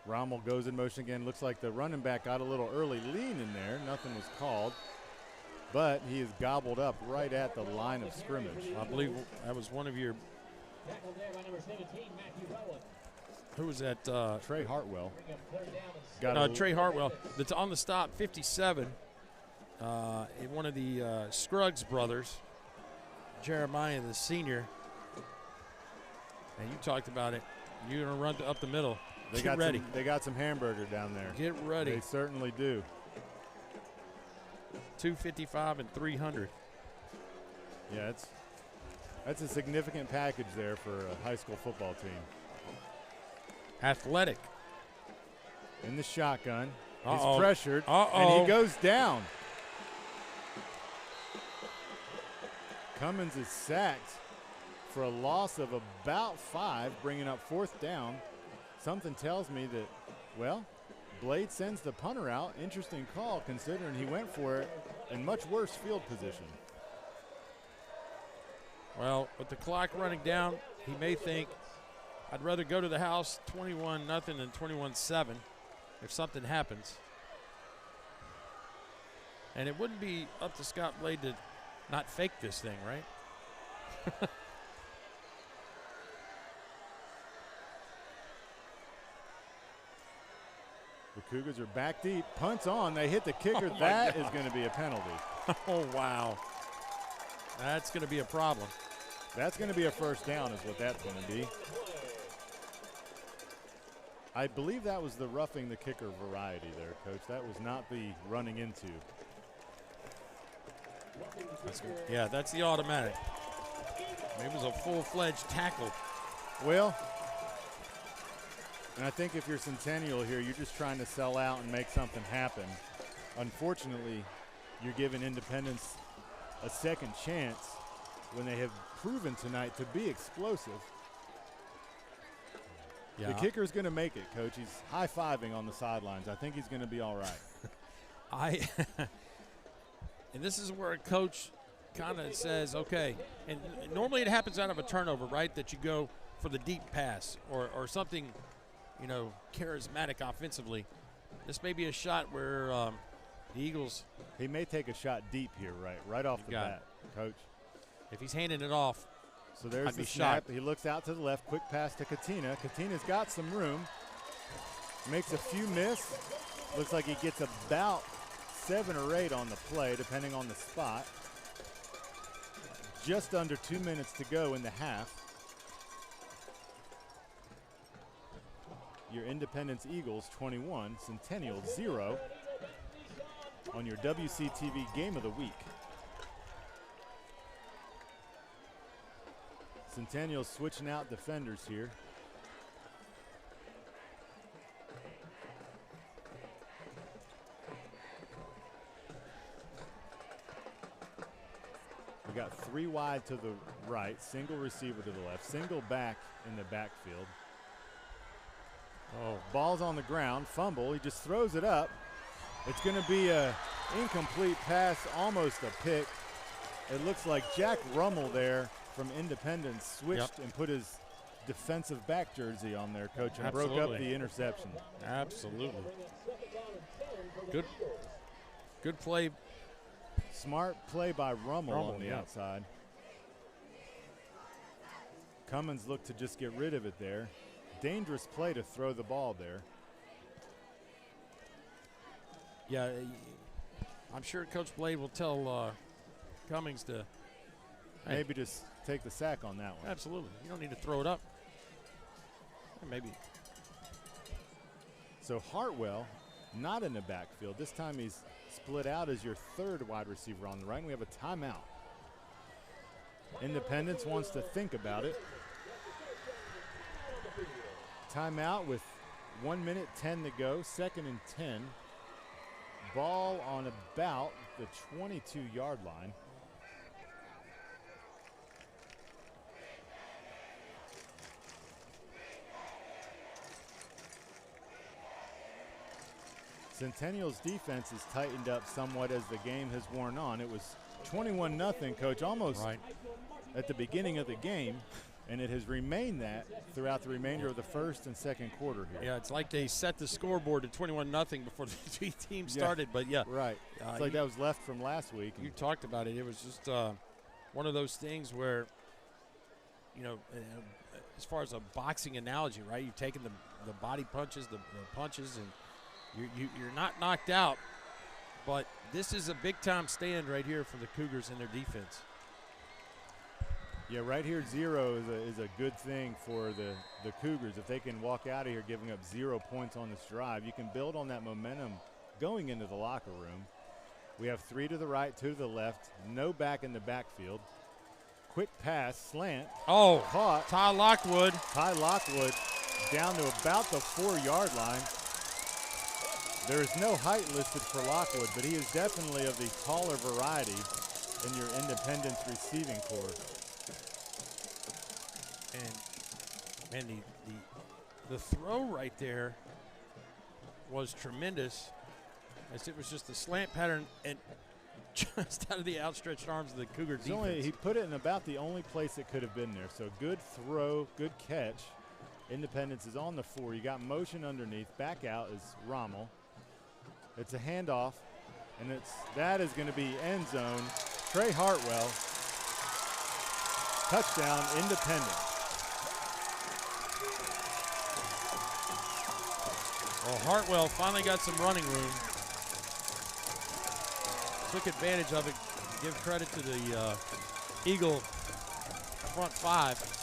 Rommel goes in motion again. Looks like the running back got a little early lean in there. Nothing was called. But he is gobbled up right at the line of scrimmage. I believe that was one of your. Who was that? Trey Hartwell. Trey Hartwell. That's on the stop, 57. One of the Scruggs brothers, Jeremiah, the senior. And you talked about it. You're going to run up the middle. Get ready. They got some hamburger down there. Get ready. They certainly do. 255 and 300. Yeah, that's a significant package there for a high school football team. Athletic. In the shotgun. He's Uh-oh. pressured. Uh-oh. And he goes down. Cummins is sacked for a loss of about 5, bringing up 4th down. Something tells me that, well, Blade sends the punter out. Interesting call considering he went for it in much worse field position. Well, with the clock running down, he may think, I'd rather go to the house 21-0 than 21-7 if something happens. And it wouldn't be up to Scott Blade to not fake this thing, right? The Cougars are back deep. Punts on. They hit the kicker. That is going to be a penalty. Oh, wow. That's going to be a problem. That's going to be a first down is what that's going to be. I believe that was the roughing the kicker variety there, Coach. That was not the running into. Yeah, that's the automatic. Maybe it was a full-fledged tackle. Well, and I think if you're Centennial here, you're just trying to sell out and make something happen. Unfortunately, you're giving Independence a second chance when they have proven tonight to be explosive. Yeah. The kicker's going to make it, Coach. He's high-fiving on the sidelines. I think he's going to be all right. And this is where a coach kind of says, okay, and normally it happens out of a turnover, right, that you go for the deep pass or something, you know, charismatic offensively. This may be a shot where the Eagles. He may take a shot deep here, right off the bat, Coach. If he's handing it off, so there's the snap. He looks out to the left. Quick pass to Katina. Katina's got some room. Makes a few miss. Looks like he gets about 7 or 8 on the play, depending on the spot. Just under 2 minutes to go in the half. Your Independence Eagles 21, Centennial 0 on your WCTV Game of the Week. Centennial switching out defenders here. 3 wide to the right, single receiver to the left, single back in the backfield. Oh, ball's on the ground, fumble. He just throws it up. It's going to be a incomplete pass, almost a pick. It looks like Jack Rummel there from Independence switched and put his defensive back jersey on there, Coach, and broke up the interception. Absolutely. Good play. Smart play by Rummel on the outside. Cummins looked to just get rid of it there. Dangerous play to throw the ball there. Yeah, I'm sure Coach Blade will tell Cummings to maybe just take the sack on that one. Absolutely. You don't need to throw it up. Maybe. So Hartwell not in the backfield. This time he's split out as your third wide receiver on the right, and we have a timeout. Independence wants to think about it. Timeout with 1 minute 10 to go, 2nd and 10. Ball on about the 22-yard line. Centennial's defense has tightened up somewhat as the game has worn on. It was 21-0, Coach, almost at the beginning of the game, and it has remained that throughout the remainder of the first and second quarter here. Yeah, it's like they set the scoreboard at 21-0 before the two teams started, but Right. It's like that was left from last week. You talked about it. It was just one of those things where, as far as a boxing analogy, right, you've taken the body punches, the punches, and you're not knocked out, but this is a big-time stand right here for the Cougars and their defense. Yeah, right here 0 is a good thing for the Cougars. If they can walk out of here giving up 0 points on this drive, you can build on that momentum going into the locker room. We have 3 to the right, 2 to the left, no back in the backfield. Quick pass, slant. Oh, caught. Ty Lockwood down to about the 4-yard line. There is no height listed for Lockwood, but he is definitely of the taller variety in your Independence receiving corps. And the throw right there was tremendous, as it was just a slant pattern and just out of the outstretched arms of the Cougar defense. He put it in about the only place it could have been there. So good throw, good catch. Independence is on the 4. You got motion underneath. Back out is Rommel. It's a handoff, and that is going to be end zone. Trey Hartwell, touchdown, Independence. Well, Hartwell finally got some running room. Took advantage of it. Give credit to the Eagle front 5.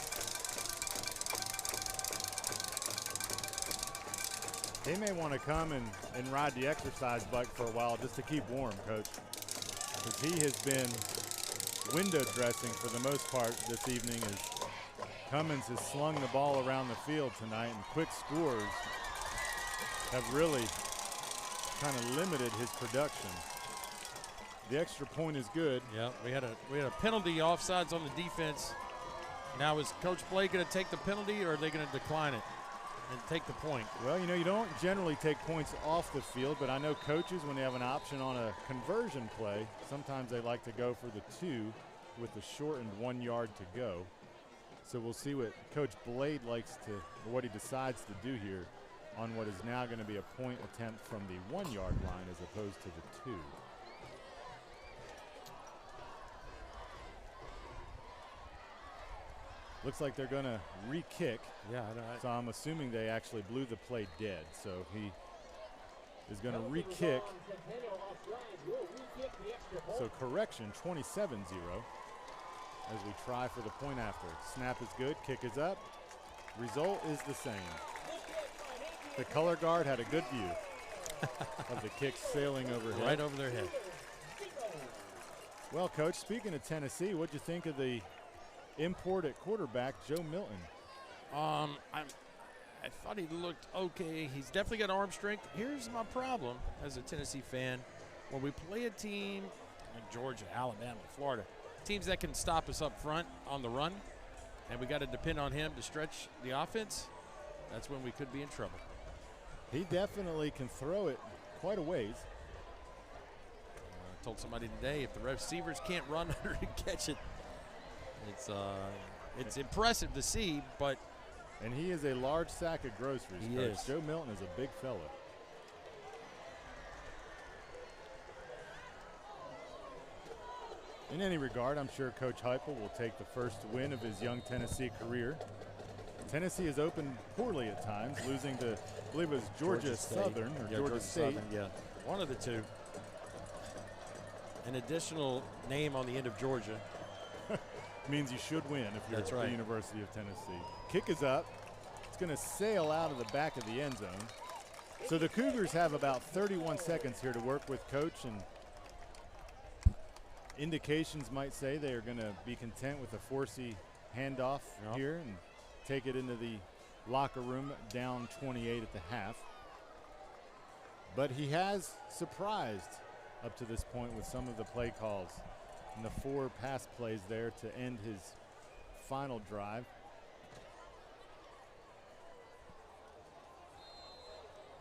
They may want to come and ride the exercise bike for a while just to keep warm, Coach, because he has been window dressing for the most part this evening as Cummins has slung the ball around the field tonight, and quick scores have really kind of limited his production. The extra point is good. Yeah, we had a penalty offsides on the defense. Now is Coach Blake going to take the penalty, or are they going to decline it and take the point? Well, you don't generally take points off the field, but I know coaches, when they have an option on a conversion play, sometimes they like to go for the 2 with the shortened 1 yard to go. So we'll see what Coach Blade likes to, or what he decides to do here on what is now going to be a point attempt from the 1 yard line as opposed to the 2. Looks like they're going to re-kick. Yeah, so I'm assuming they actually blew the play dead. So he is going to re-kick. So correction, 27-0 as we try for the point after. Snap is good, kick is up. Result is the same. The color guard had a good view of the kick sailing overhead. Right over their head. Well, Coach, speaking of Tennessee, what'd you think of the import at quarterback, Joe Milton? I thought he looked okay. He's definitely got arm strength. Here's my problem as a Tennessee fan. When we play a team like Georgia, Alabama, Florida, teams that can stop us up front on the run, and we got to depend on him to stretch the offense, that's when we could be in trouble. He definitely can throw it quite a ways. I told somebody today, if the receivers can't run under and catch it, it's impressive to see, but. And he is a large sack of groceries. He is. Joe Milton is a big fella. In any regard, I'm sure Coach Heupel will take the first win of his young Tennessee career. Tennessee has opened poorly at times, losing to, I believe it was Georgia Southern or Georgia State. Southern, yeah, one of the two. An additional name on the end of Georgia. Means you should win if you're That's at right. the University of Tennessee. Kick is up. It's going to sail out of the back of the end zone. So the Cougars have about 31 seconds here to work with, Coach, and indications might say they are going to be content with a 4C handoff here and take it into the locker room down 28 at the half. But he has surprised up to this point with some of the play calls and the 4 pass plays there to end his final drive.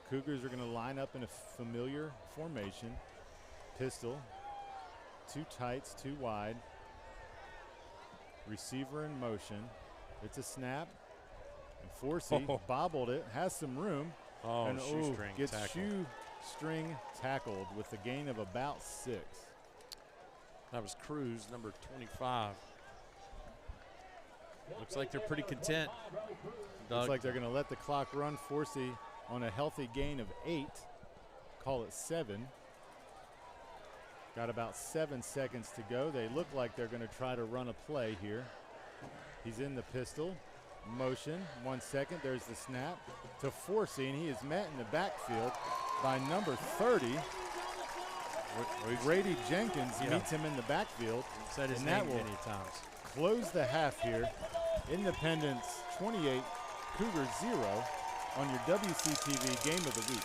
Cougars are going to line up in a familiar formation. Pistol, 2 tights, 2 wide. Receiver in motion. It's a snap. And Forsey bobbled it, has some room. And gets shoestring tackled with a gain of about 6. That was Cruz, number 25. Looks like they're pretty content. Looks like they're going to let the clock run. Forsey on a healthy gain of 8. Call it 7. Got about 7 seconds to go. They look like they're going to try to run a play here. He's in the pistol. Motion. 1 second. There's the snap to Forsey, and he is met in the backfield by number 30. Grady Jenkins meets him in the backfield. Said his name many times. Close the half here. Independence 28, Cougars 0 on your WCTV Game of the Week.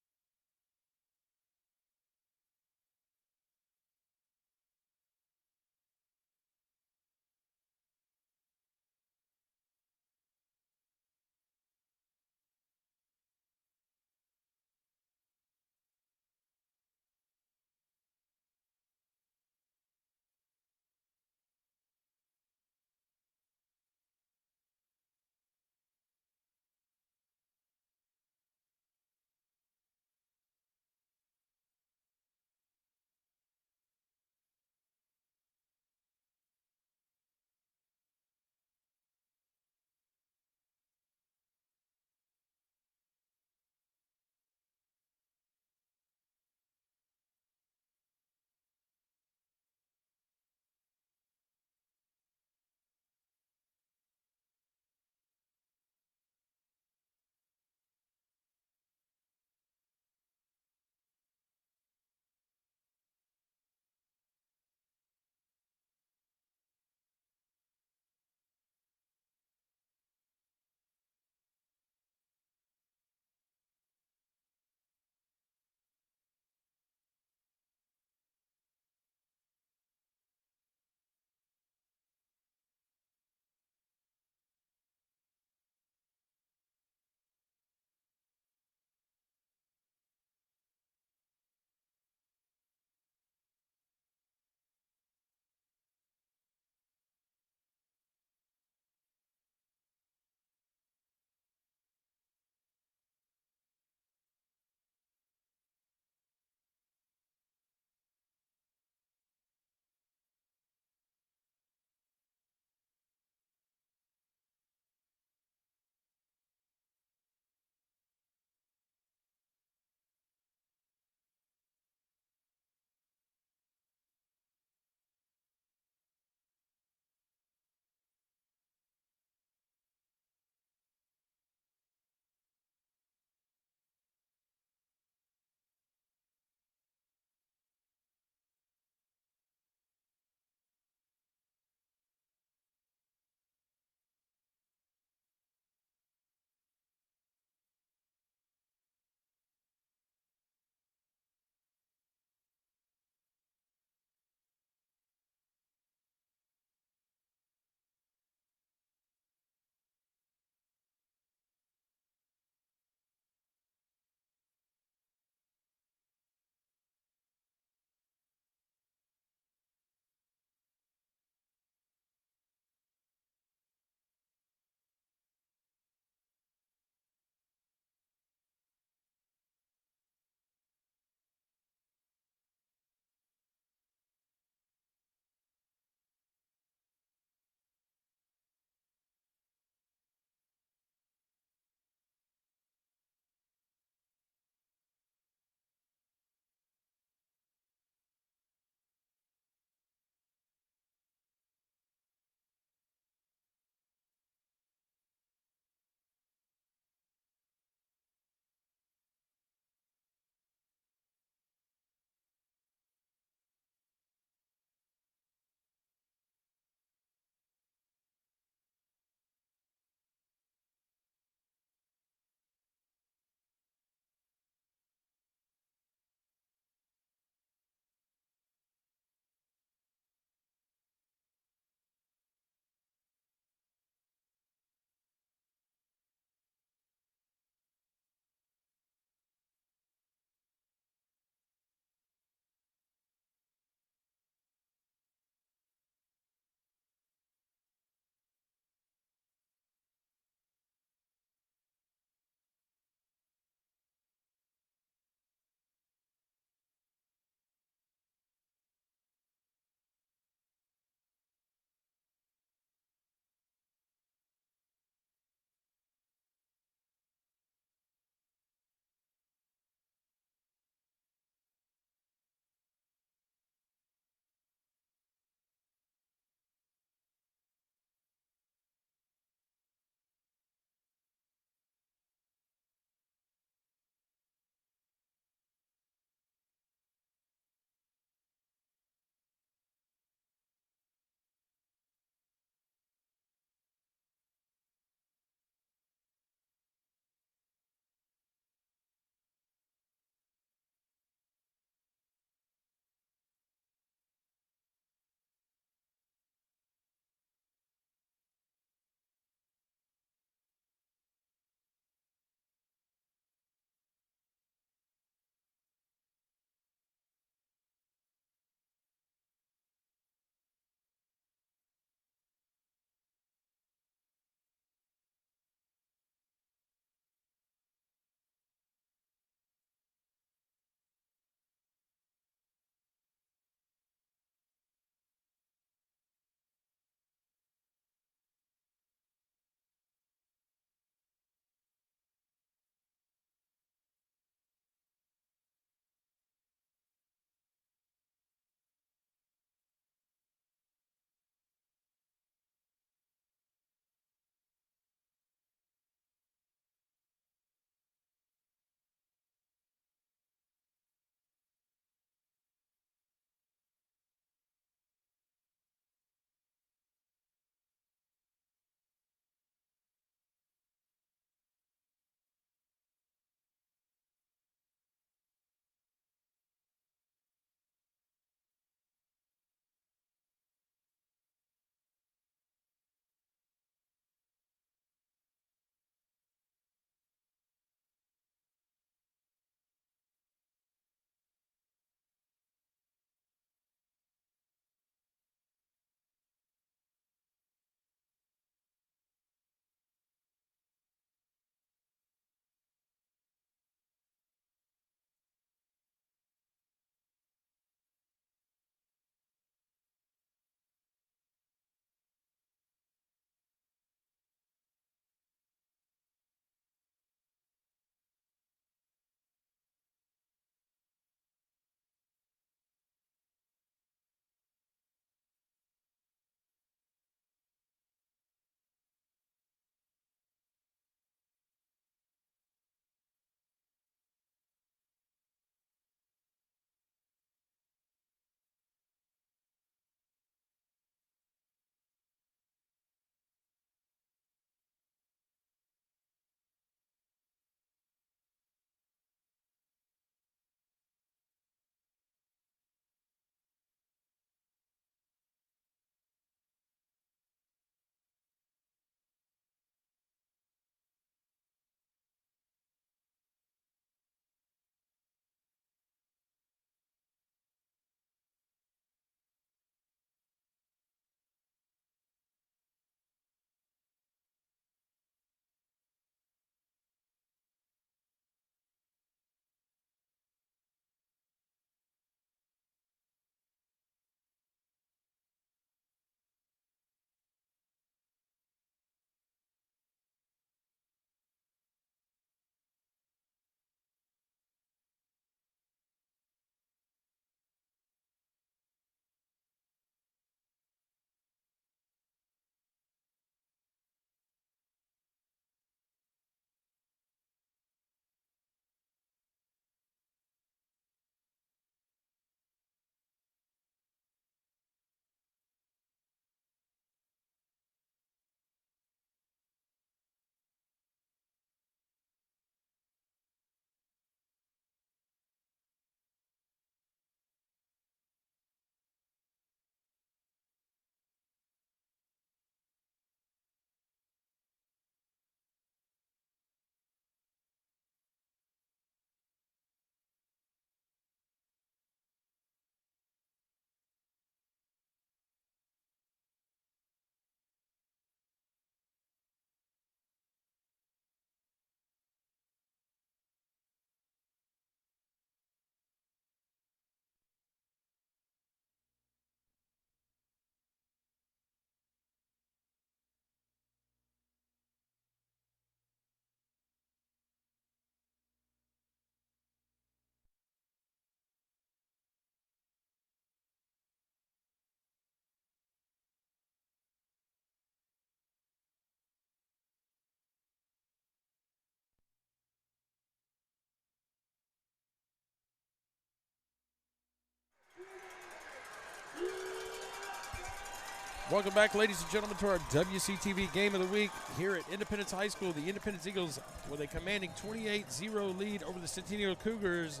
Welcome back, ladies and gentlemen, to our WCTV Game of the Week here at Independence High School. The Independence Eagles with a commanding 28-0 lead over the Centennial Cougars.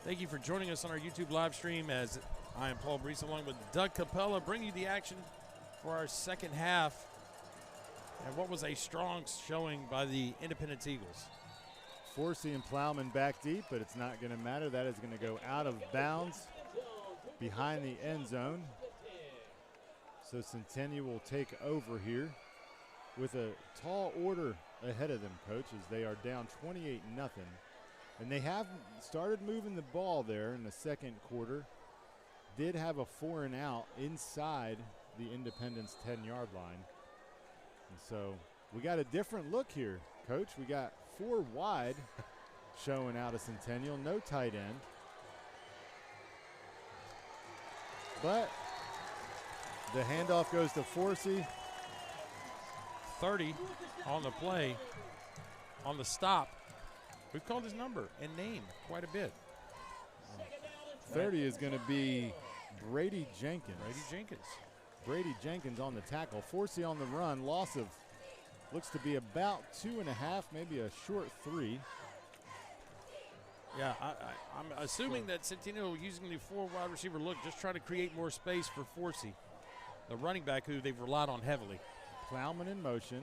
Thank you for joining us on our YouTube live stream as I am Paul Breece along with Doug Capella, bringing you the action for our second half. And what was a strong showing by the Independence Eagles. Forsey and Plowman back deep, but it's not going to matter. That is going to go out of bounds behind the end zone. So Centennial will take over here with a tall order ahead of them, Coach, as they are down 28-0. And they have started moving the ball there in the second quarter. Did have a 4-and-out inside the Independence 10-yard line. And so we got a different look here, Coach. We got 4 wide showing out of Centennial, no tight end. But the handoff goes to Forsey. 30 on the play, on the stop. We've called his number and name quite a bit. 30 is going to be Brady Jenkins. Brady Jenkins on the tackle. Forsey on the run. Loss of looks to be about 2.5, maybe a short 3. Yeah, I'm assuming that Centennial using the 4 wide receiver look, just try to create more space for Forsey, the running back who they've relied on heavily. Plowman in motion.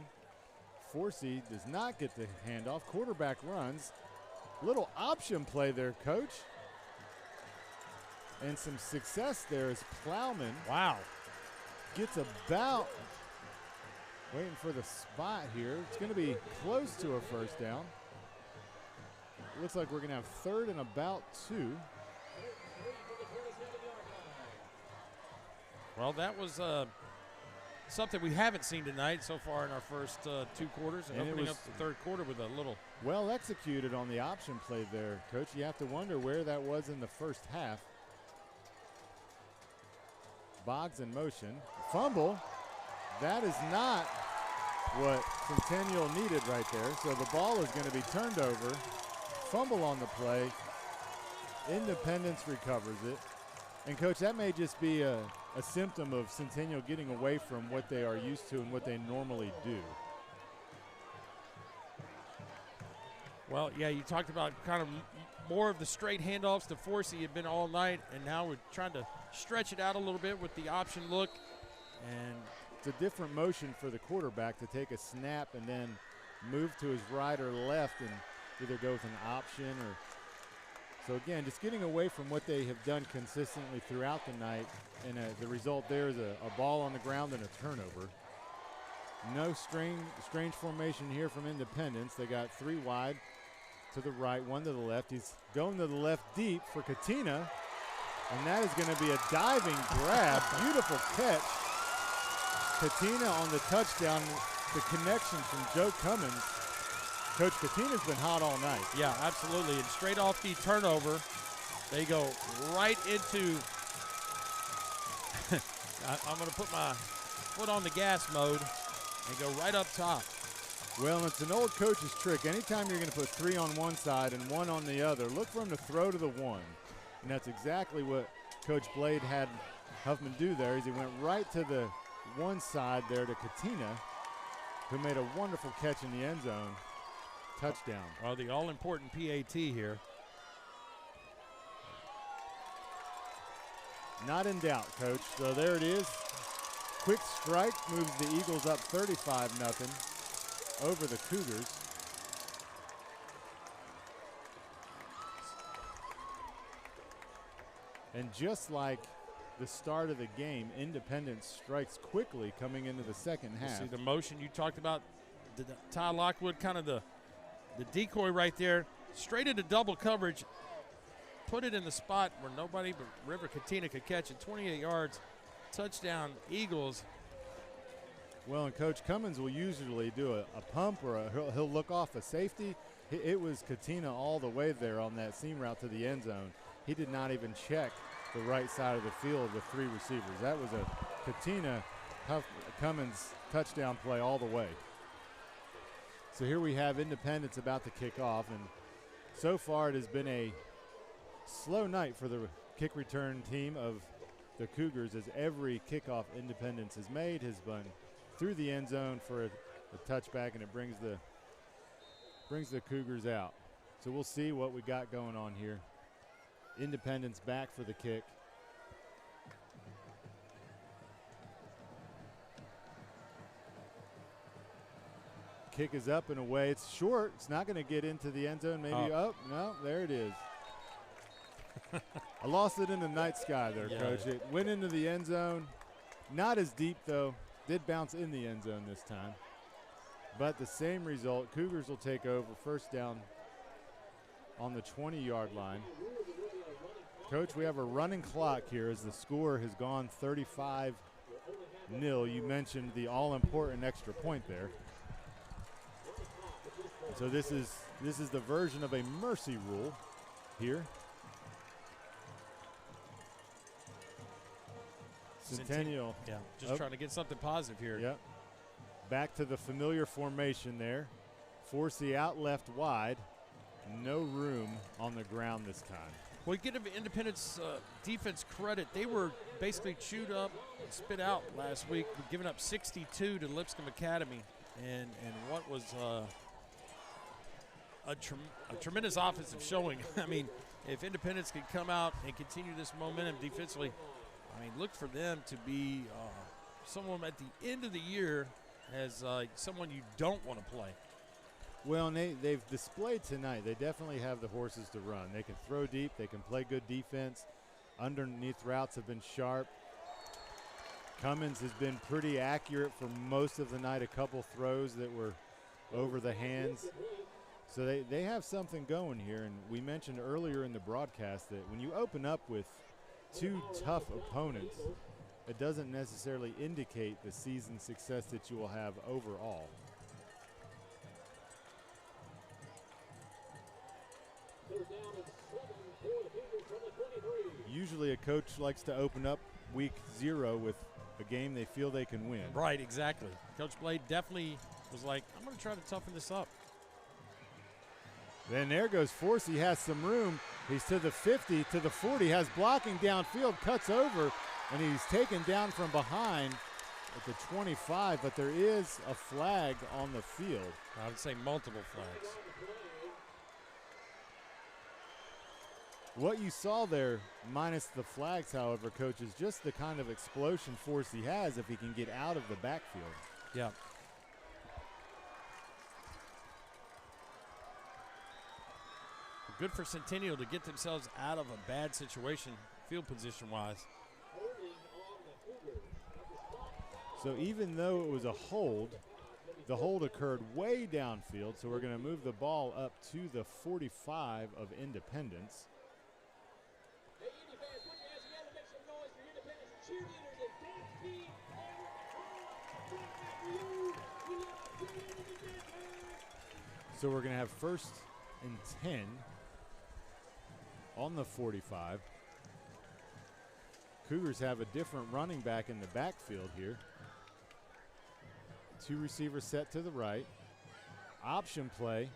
Forsey does not get the handoff. Quarterback runs. Little option play there, Coach. And some success there as Plowman. Wow. Gets about, waiting for the spot here. It's going to be close to a first down. Looks like we're going to have 3rd and about 2. Well, that was something we haven't seen tonight so far in our first 2 quarters, and opening up the 3rd quarter with a little. Well executed on the option play there, Coach. You have to wonder where that was in the first half. Boggs in motion. Fumble. That is not what Centennial needed right there. So the ball is going to be turned over. Fumble on the play. Independence recovers it. And, Coach, that may just be a symptom of Centennial getting away from what they are used to and what they normally do. Well, yeah, you talked about kind of more of the straight handoffs to Forsey had been all night, and now we're trying to stretch it out a little bit with the option look. And it's a different motion for the quarterback to take a snap and then move to his right or left and either go with an option or. So again, just getting away from what they have done consistently throughout the night, and the result there is a ball on the ground and a turnover. No strange formation here from Independence. They got 3 wide to the right, 1 to the left. He's going to the left deep for Katina, and that is going to be a diving grab. Beautiful catch. Katina on the touchdown, the connection from Joe Cummins. Coach, Katina's been hot all night. Yeah, absolutely. And straight off the turnover, they go right into I'm going to put my foot on the gas mode and go right up top. Well, it's an old coach's trick. Anytime you're going to put 3 on one side and 1 on the other, look for him to throw to the 1. And that's exactly what Coach Blade had Huffman do there, is he went right to the one side there to Katina, who made a wonderful catch in the end zone. Touchdown. Well, the all-important PAT here. Not in doubt, Coach. So there it is. Quick strike moves the Eagles up 35-0 over the Cougars. And just like the start of the game, Independence strikes quickly coming into the second half. See the motion you talked about, Ty Lockwood, kind of the decoy right there, straight into double coverage, put it in the spot where nobody but River Katina could catch it, 28 yards, touchdown, Eagles. Well, and Coach Cummins will usually do a pump or he'll look off a safety. It was Katina all the way there on that seam route to the end zone. He did not even check the right side of the field with 3 receivers. That was a Katina Cummins touchdown play all the way. So here we have Independence about to kick off, and so far it has been a slow night for the kick return team of the Cougars, as every kickoff Independence has made has been through the end zone for a touchback, and it brings the Cougars out. So we'll see what we got going on here. Independence back for the kick. Kick is up and away. It's short. It's not going to get into the end zone. Maybe up. No, there it is. I lost it in the night sky there, Coach. It went into the end zone. Not as deep, though. Did bounce in the end zone this time. But the same result. Cougars will take over. First down on the 20-yard line. Coach, we have a running clock here as the score has gone 35-0. You mentioned the all-important extra point there. So this is the version of a mercy rule here. Centennial. Yeah, just trying to get something positive here. Yep. Back to the familiar formation there. Forsey out left wide. No room on the ground this time. Well, you give Independence defense credit. They were basically chewed up and spit out last week, giving up 62 to Lipscomb Academy. And what was a tremendous offensive showing. I mean, if Independence can come out and continue this momentum defensively, I mean, look for them to be someone at the end of the year as someone you don't want to play. Well, and they've displayed tonight. They definitely have the horses to run. They can throw deep. They can play good defense. Underneath routes have been sharp. Cummins has been pretty accurate for most of the night. A couple throws that were over the hands. So they have something going here. And we mentioned earlier in the broadcast that when you open up with two tough opponents, it doesn't necessarily indicate the season success that you will have overall. Usually a coach likes to open up week 0 with a game they feel they can win. Right, exactly. Coach Blade definitely was like, I'm going to try to toughen this up. Then there goes Force. He has some room. He's to the 50, to the 40, has blocking downfield, cuts over, and he's taken down from behind at the 25, but there is a flag on the field. I would say multiple flags. What you saw there, minus the flags, however, Coach, is just the kind of explosion force he has if he can get out of the backfield. Yeah. Good for Centennial to get themselves out of a bad situation, field position-wise. So even though it was a hold, the hold occurred way downfield, so we're going to move the ball up to the 45 of Independence. So we're going to have 1st and 10 on the 45. Cougars have a different running back in the backfield here. 2 receivers set to the right. Option play.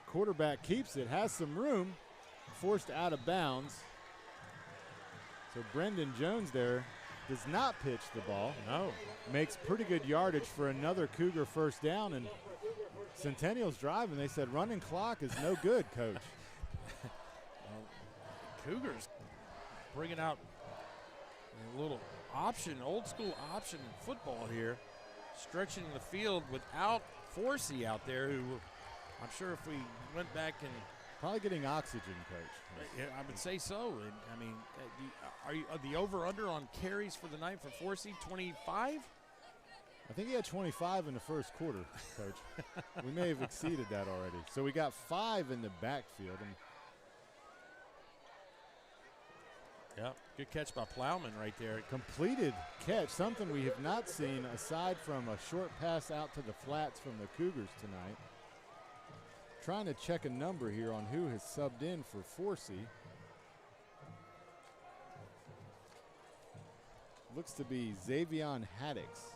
Quarterback keeps it, has some room, forced out of bounds. So Brendan Jones there does not pitch the ball. No. Makes pretty good yardage for another Cougar first down, and Centennial's driving. They said running clock is no good, Coach. Well, Cougars bringing out a little option, old school option football here, stretching the field without Forsey out there, who I'm sure if we went back and probably getting oxygen, Coach. I would say so. And I mean, are the over/under on carries for the night for Forsey 25? I think he had 25 in the first quarter, Coach. We may have exceeded that already. So we got 5 in the backfield. And yeah, good catch by Plowman right there. Completed catch, something we have not seen aside from a short pass out to the flats from the Cougars tonight. Trying to check a number here on who has subbed in for Forsey. Looks to be Xavion Haddix,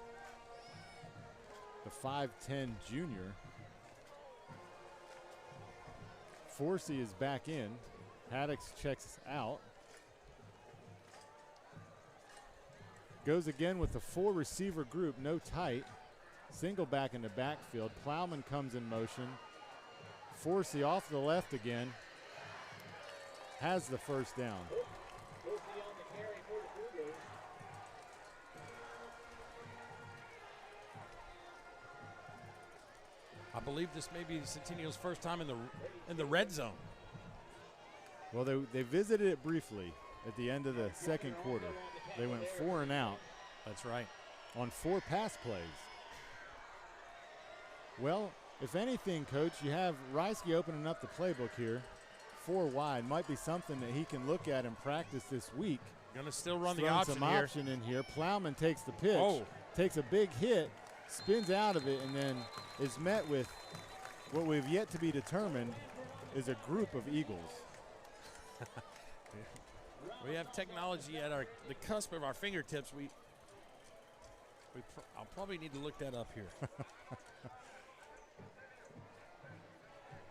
the 5'10 junior. Forsey is back in. Haddix checks out. Goes again with the 4 receiver group, no tight. Single back in the backfield. Plowman comes in motion. Forsey off the left again. Has the first down. I believe this may be Centennial's first time in the red zone. Well, they visited it briefly at the end of the second quarter. They went 4 and out. That's right. On 4 pass plays. Well, if anything, Coach, you have Reisky opening up the playbook here. 4 wide might be something that he can look at and practice this week. Going to still run the option some here. Option in here. Plowman takes the pitch, takes a big hit, spins out of it, and then is met with what we've yet to be determined is a group of Eagles. We have technology at the cusp of our fingertips. I'll probably need to look that up here.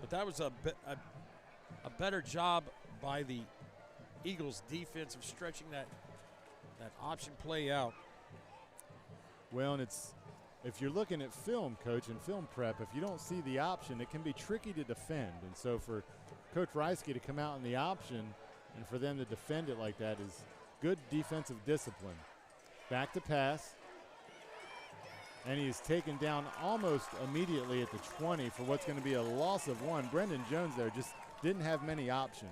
But that was a better job by the Eagles defense of stretching that option play out. Well, and if you're looking at film, Coach, and film prep, if you don't see the option, it can be tricky to defend. And so for Coach Reisky to come out in the option and for them to defend it like that is good defensive discipline. Back to pass. And he is taken down almost immediately at the 20 for what's going to be a loss of 1. Brendan Jones there just didn't have many options.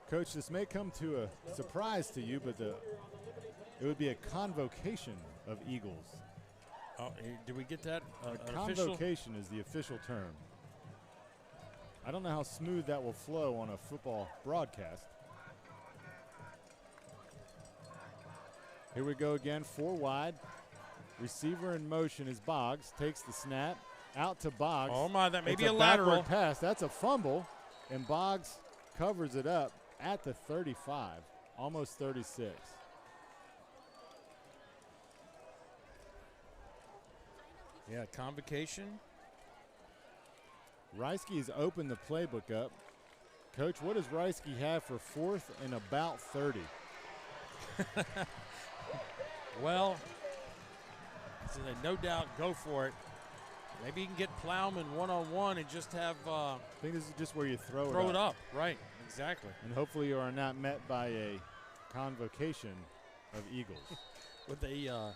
Coach, this may come to a surprise to you, but it would be a convocation of Eagles. Oh, did we get that? Convocation is the official term. I don't know how smooth that will flow on a football broadcast. Here we go again, 4 wide. Receiver in motion is Boggs. Takes the snap. Out to Boggs. Oh, my, that may be a lateral lateral pass. That's a fumble, and Boggs covers it up at the 35, almost 36. Yeah, convocation. Reisky's opened the playbook up. Coach, what does Reisky have for 4th and about 30? Well, so no doubt go for it. Maybe you can get Plowman one-on-one and just have I think this is just where you throw it up. Right, exactly. And hopefully you are not met by a convocation of Eagles. With we're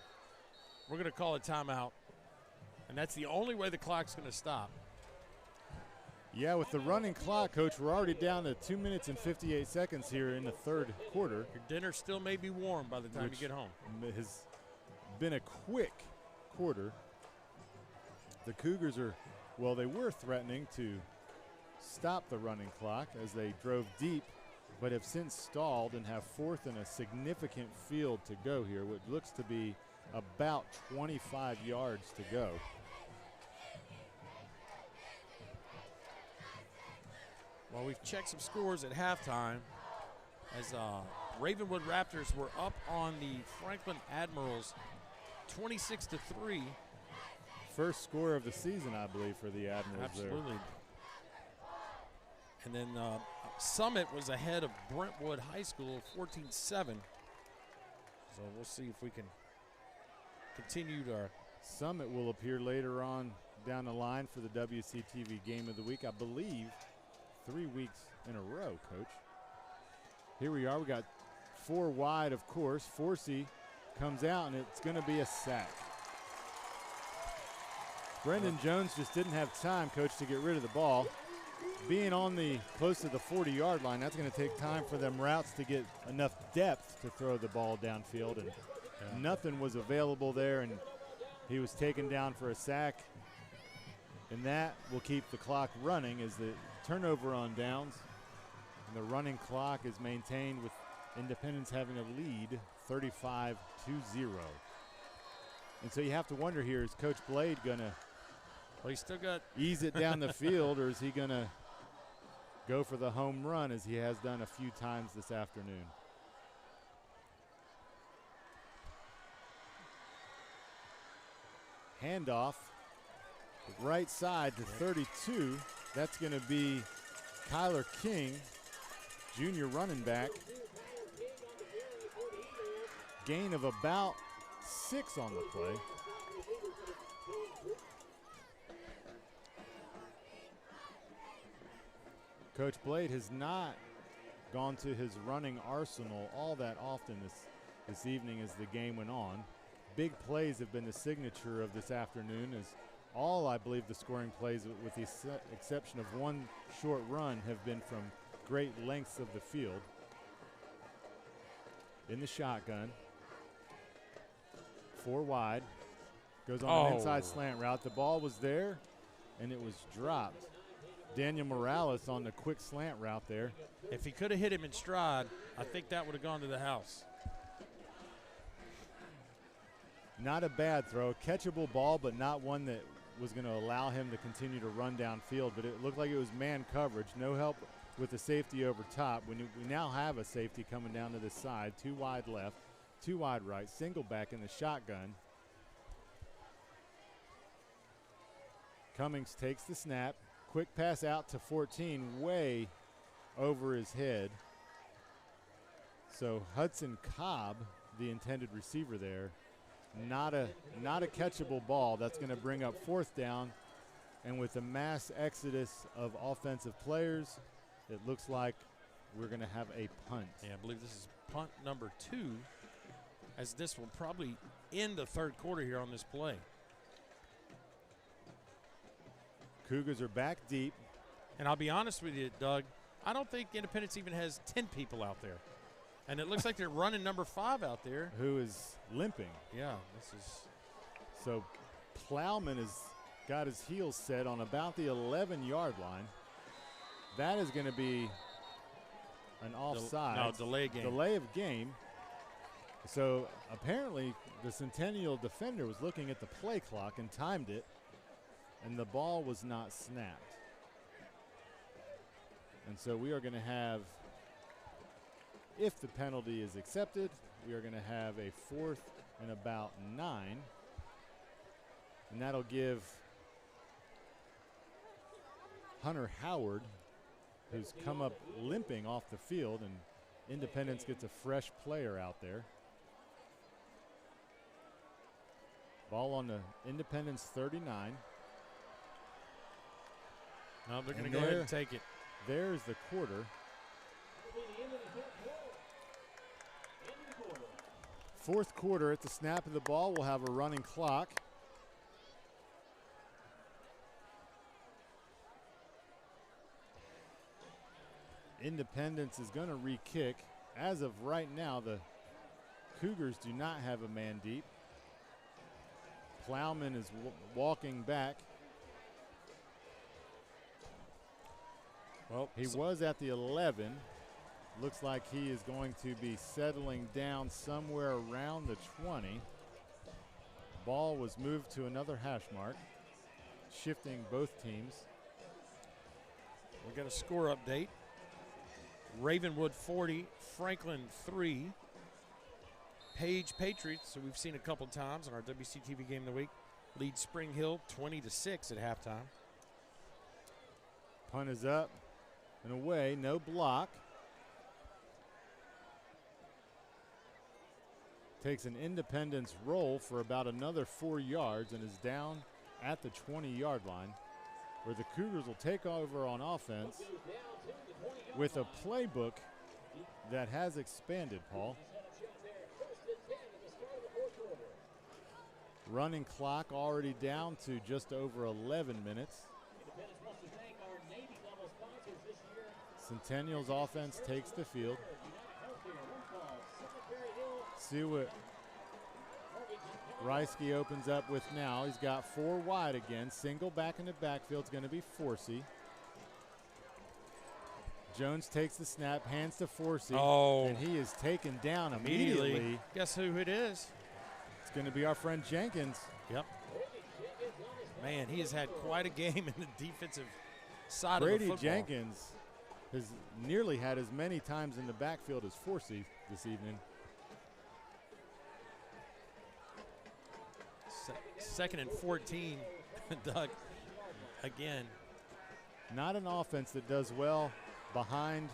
going to call a timeout. And that's the only way the clock's going to stop. Yeah, with the running clock, Coach, we're already down to 2 minutes and 58 seconds here in the third quarter. Your dinner still may be warm by the time you get home. It has been a quick quarter. The Cougars they were threatening to stop the running clock as they drove deep, but have since stalled and have 4th and a significant field to go here, what looks to be about 25 yards to go. Well, we've checked some scores at halftime as Ravenwood Raptors were up on the Franklin Admirals 26-3. First score of the season, I believe, for the Admirals. Absolutely. There. And then Summit was ahead of Brentwood High School 14-7. So we'll see if we can continue to. Summit will appear later on down the line for the WCTV Game of the Week, I believe, 3 weeks in a row, Coach. Here we are. We got 4 wide, of course. Forsey comes out, and it's going to be a sack. Brendan Jones just didn't have time, Coach, to get rid of the ball. Being on close to the 40-yard line, that's going to take time for them routes to get enough depth to throw the ball downfield, and nothing was available there, and he was taken down for a sack. And that will keep the clock running as the turnover on downs. And the running clock is maintained with Independence having a lead 35-0. And so you have to wonder here, is Coach Blade going to he's still got ease it down the field, or is he going to go for the home run as he has done a few times this afternoon? Handoff, right side to 32. That's going to be Kyler King, junior running back. Gain of about 6 on the play. Coach Blade has not gone to his running arsenal all that often this evening as the game went on. Big plays have been the signature of this afternoon, as all, I believe, the scoring plays, with the exception of one short run, have been from great lengths of the field. In the shotgun. 4 wide. Goes on an inside slant route. The ball was there, and it was dropped. Daniel Morales on the quick slant route there. If he could have hit him in stride, I think that would have gone to the house. Not a bad throw. Catchable ball, but not one that was going to allow him to continue to run downfield. But it looked like it was man coverage. No help with the safety over top. We now have a safety coming down to the side. 2 wide left, 2 wide right. Single back in the shotgun. Cummings takes the snap. Quick pass out to 14, way over his head. So Hudson Cobb, the intended receiver there, not a catchable ball. That's going to bring up 4th down. And with the mass exodus of offensive players, it looks like we're going to have a punt. Yeah, I believe this is punt number 2, as this will probably end the 3rd quarter here on this play. Cougars are back deep. And I'll be honest with you, Doug, I don't think Independence even has 10 people out there. And it looks like they're running number 5 out there. Who is limping. Yeah, this is. So Plowman has got his heels set on about the 11-yard line. That is going to be an offside. Delay game. Delay of game. So apparently the Centennial defender was looking at the play clock and timed it, and the ball was not snapped. And so we are going to have, if the penalty is accepted, we are going to have a 4th and about 9. And that'll give Hunter Howard, who's come up limping off the field, and Independence gets a fresh player out there. Ball on the Independence 39. No, they're going to go ahead and take it. There's the quarter. 4th quarter, at the snap of the ball, we'll have a running clock. Independence is going to re-kick. As of right now, the Cougars do not have a man deep. Plowman is walking back. Well, he was at the 11. Looks like he is going to be settling down somewhere around the 20. Ball was moved to another hash mark, shifting both teams. We got a score update. Ravenwood 40, Franklin 3. Page Patriots, so we've seen a couple times on our WCTV Game of the Week, lead Spring Hill 20-6 at halftime. Punt is up and away, no block. Takes an Independence roll for about another 4 yards and is down at the 20-yard line, where the Cougars will take over on offense with a playbook that has expanded, Paul. Running clock already down to just over 11 minutes. Centennial's offense takes the field. See what Reisky opens up with now. He's got 4 wide again. Single back in the backfield is going to be Forsey. Jones takes the snap, hands to Forsey, and he is taken down immediately. Guess who it is? It's going to be our friend Jenkins. Yep. Man, he has had quite a game in the defensive side Brady of the football. Jenkins has nearly had as many times in the backfield as Forsey this evening. 2nd and 14, Doug, again. Not an offense that does well behind.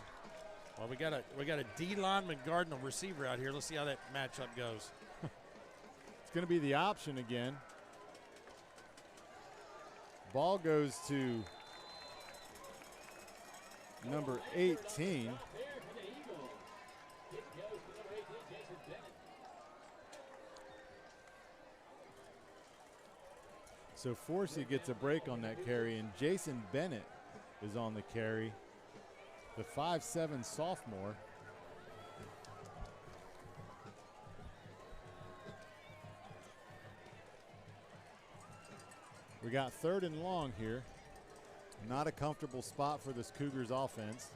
Well, we got a D lineman guarding a receiver out here. Let's see how that matchup goes. It's going to be the option again. Ball goes to number 18. So Forsey gets a break on that carry, and Jason Bennett is on the carry, the 5'7" sophomore. We got 3rd and long here. Not a comfortable spot for this Cougars offense.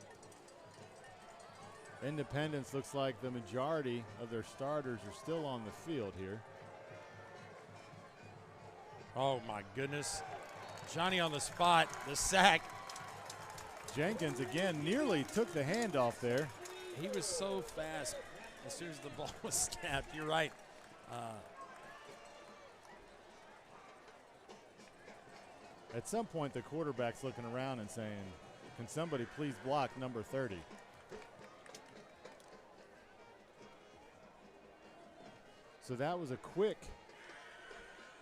Independence looks like the majority of their starters are still on the field here. Oh, my goodness. Johnny on the spot, the sack. Jenkins again nearly took the handoff there. He was so fast as soon as the ball was snapped. You're right. At some point, the quarterback's looking around and saying, can somebody please block number 30? So that was a quick,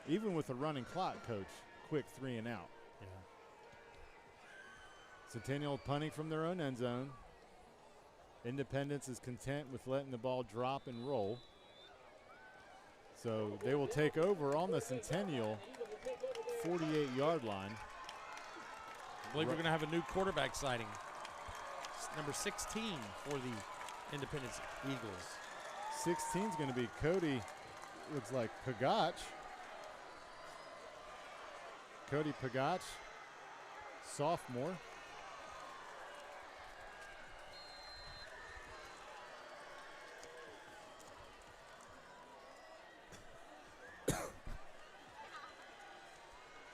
even with the running clock, Coach, quick 3 and out. Yeah. Centennial punting from their own end zone. Independence is content with letting the ball drop and roll. So they will take over on the Centennial 48-yard line. I believe we're going to have a new quarterback sighting. It's number 16 for the Independence Eagles. 16 is going to be Cody, looks like Pagach. Cody Pagach, sophomore.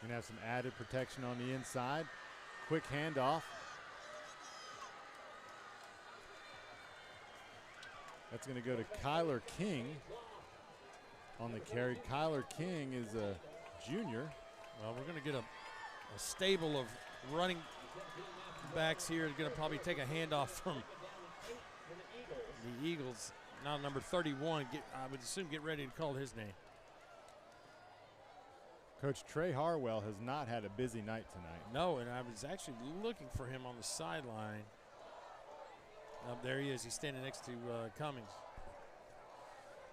Going to have some added protection on the inside. Quick handoff. That's going to go to Kyler King on the carry. Kyler King is a junior. Well, we're going to get a stable of running backs here. Going to probably take a handoff from the Eagles. Now number 31, I would assume get ready to call his name. Coach Trey Harwell has not had a busy night tonight. No, and I was actually looking for him on the sideline. There he is. He's standing next to Cummings.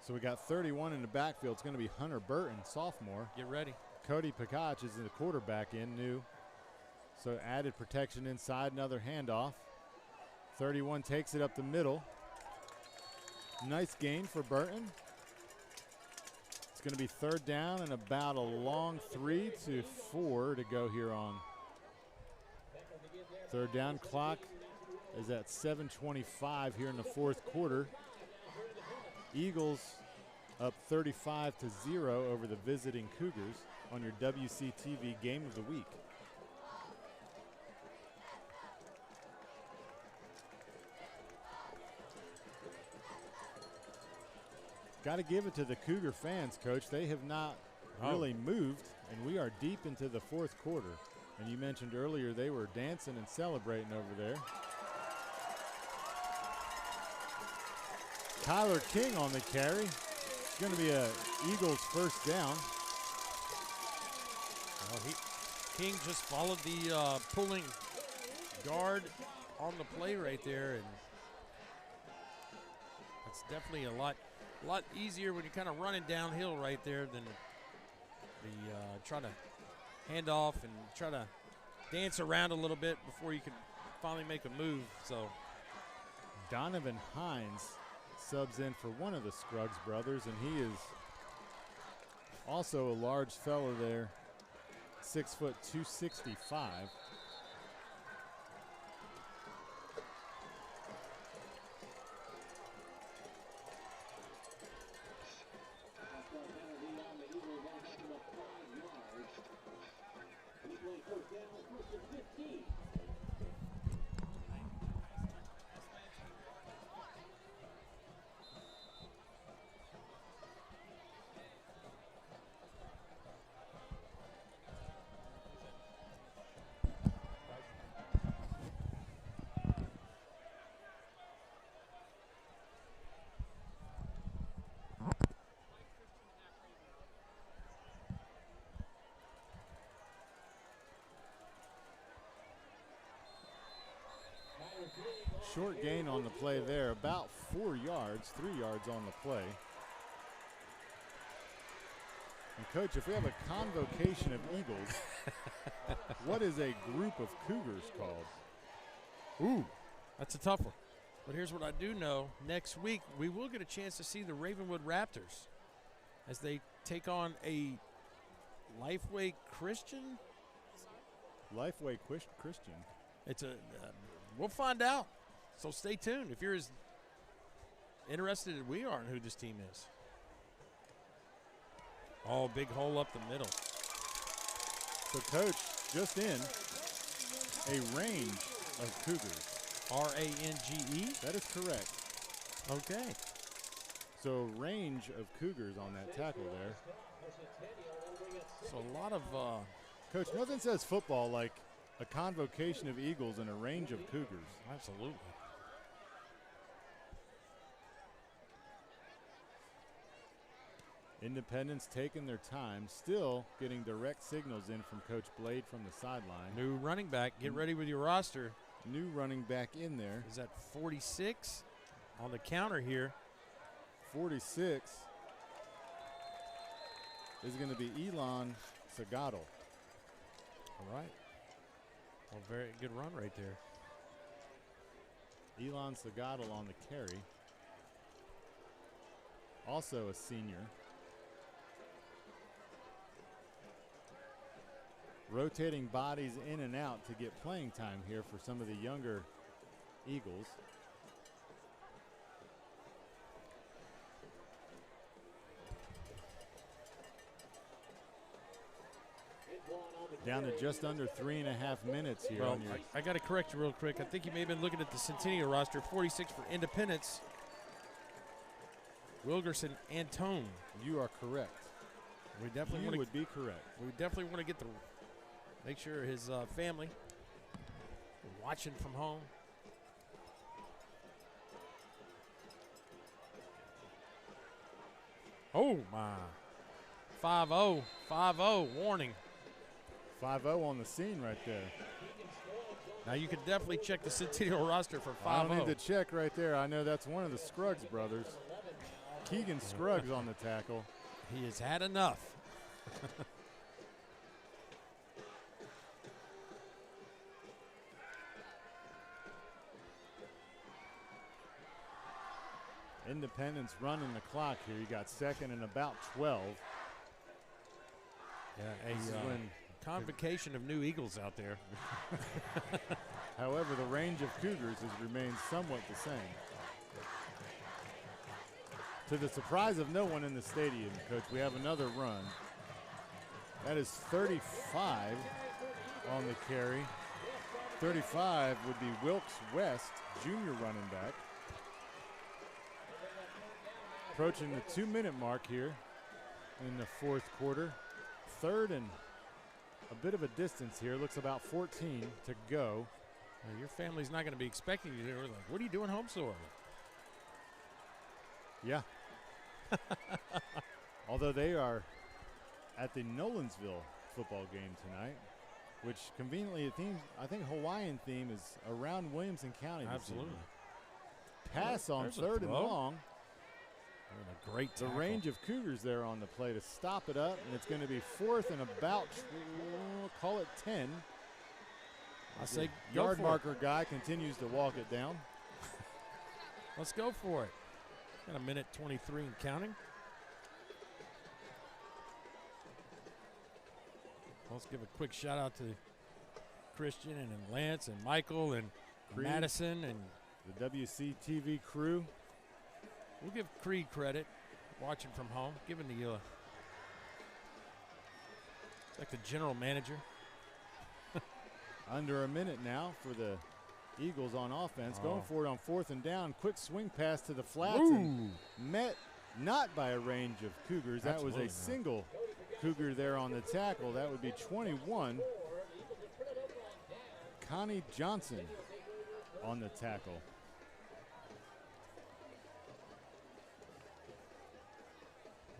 So we got 31 in the backfield. It's going to be Hunter Burton, sophomore. Get ready. Cody Pagach is the quarterback in, new. So added protection inside, another handoff. 31 takes it up the middle. Nice gain for Burton. It's going to be 3rd down and about a long 3 to 4 to go here on 3rd down. Clock is at 7:25 here in the 4th quarter. Eagles up 35-0 over the visiting Cougars on your WCTV Game of the Week. Got to give it to the Cougar fans, Coach. They have not really moved, and we are deep into the 4th quarter. And you mentioned earlier they were dancing and celebrating over there. Kyler King on the carry. It's going to be a Eagles 1st down. Well, King just followed the pulling guard on the play right there, and it's definitely a lot easier when you're kind of running downhill right there than the try to hand off and try to dance around a little bit before you can finally make a move. So Donovan Hines subs in for one of the Scruggs brothers, and he is also a large fellow there, 6 foot 265. Short gain on the play there, about 4 yards, 3 yards on the play. And Coach, if we have a convocation of Eagles, what is a group of Cougars called? Ooh, that's a tough one. But here's what I do know. Next week, we will get a chance to see the Ravenwood Raptors as they take on a Lifeway Christian. Lifeway Christian. It's we'll find out. So stay tuned if you're as interested as we are in who this team is. Oh, big hole up the middle. So, Coach, just in, a range of Cougars. R-A-N-G-E? That is correct. Okay. So, range of Cougars on that tackle there. So, a lot of Coach, nothing says football like a convocation of Eagles and a range of Cougars. absolutely. Independence taking their time, still getting direct signals in from Coach Blade from the sideline. New running back. Get ready with your roster. New running back in there. Is that 46 on the counter here? 46 is going to be Elon Sagato. All right. Well, very good run right there. Elon Sagato on the carry. Also a senior. Rotating bodies in and out to get playing time here for some of the younger Eagles. Down to just under 3.5 minutes here. Well, I got to correct you real quick. I think you may have been looking at the Centennial roster. 46 for Independence. Wilgerson, Antone. You are correct. We definitely You would be correct. We definitely want to get the make sure his family watching from home. Oh my! 5-0, 5-0 warning. 5-0 on the scene right there. Now you can definitely check the Centennial roster for 5-0. I don't need to check right there. I know that's one of the Scruggs brothers. Keegan Scruggs on the tackle. He has had enough. Independence running the clock here. You got second and about 12. Yeah, a convocation of new Eagles out there. However, the range of Cougars has remained somewhat the same. To the surprise of no one in the stadium, Coach, we have another run. That is 35 on the carry. 35 would be Wilkes West, junior running back. Approaching the 2-minute mark here in the fourth quarter. Third and a bit of a distance here. Looks about 14 to go. Now, your family's not going to be expecting you to. Like, what are you doing home so early? Yeah. Although they are at the Nolensville football game tonight, which conveniently it seems, I think Hawaiian theme is around Williamson County. Absolutely. Pass on There's a third and throw. long. A great tackle. The range of Cougars there on the play to stop it up, and it's going to be fourth and about, call it 10. I say yard marker guy continues to walk it down. Let's go for it. Got a minute 23 and counting. Let's give a quick shout out to Christian and Lance and Michael and Creed, Madison and the WCTV crew. We'll give Creed credit, watching from home, giving the like the general manager. Under a minute now for the Eagles on offense. Going for it on fourth and down. Quick swing pass to the flats. And met not by a range of Cougars. That was a single Cougar there on the tackle. That would be 21. Connie Johnson on the tackle.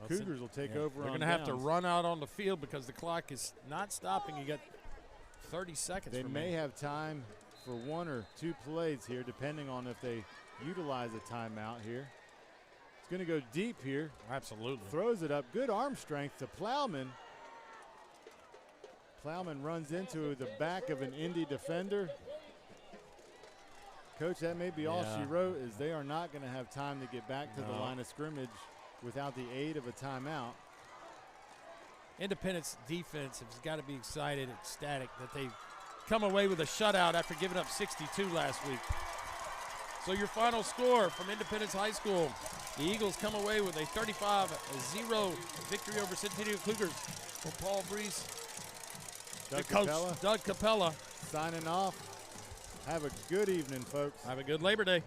Cougars will take over on They're going to have to run out on the field because the clock is not stopping. You got 30 seconds. They may have time for 1 or 2 plays here, depending on if they utilize a timeout here. It's going to go deep here. Absolutely. Throws it up. Good arm strength to Plowman. Plowman runs into the back of an Indy defender. Coach, that may be all she wrote, is they are not going to have time to get back to the line of scrimmage without the aid of a timeout. Independence defense has got to be excited, ecstatic that they come away with a shutout after giving up 62 last week. So your final score from Independence High School, the Eagles come away with a 35-0 victory over Centennial Cougars. For Paul Breece, Coach Doug Capella signing off. Have a good evening, folks. Have a good Labor Day.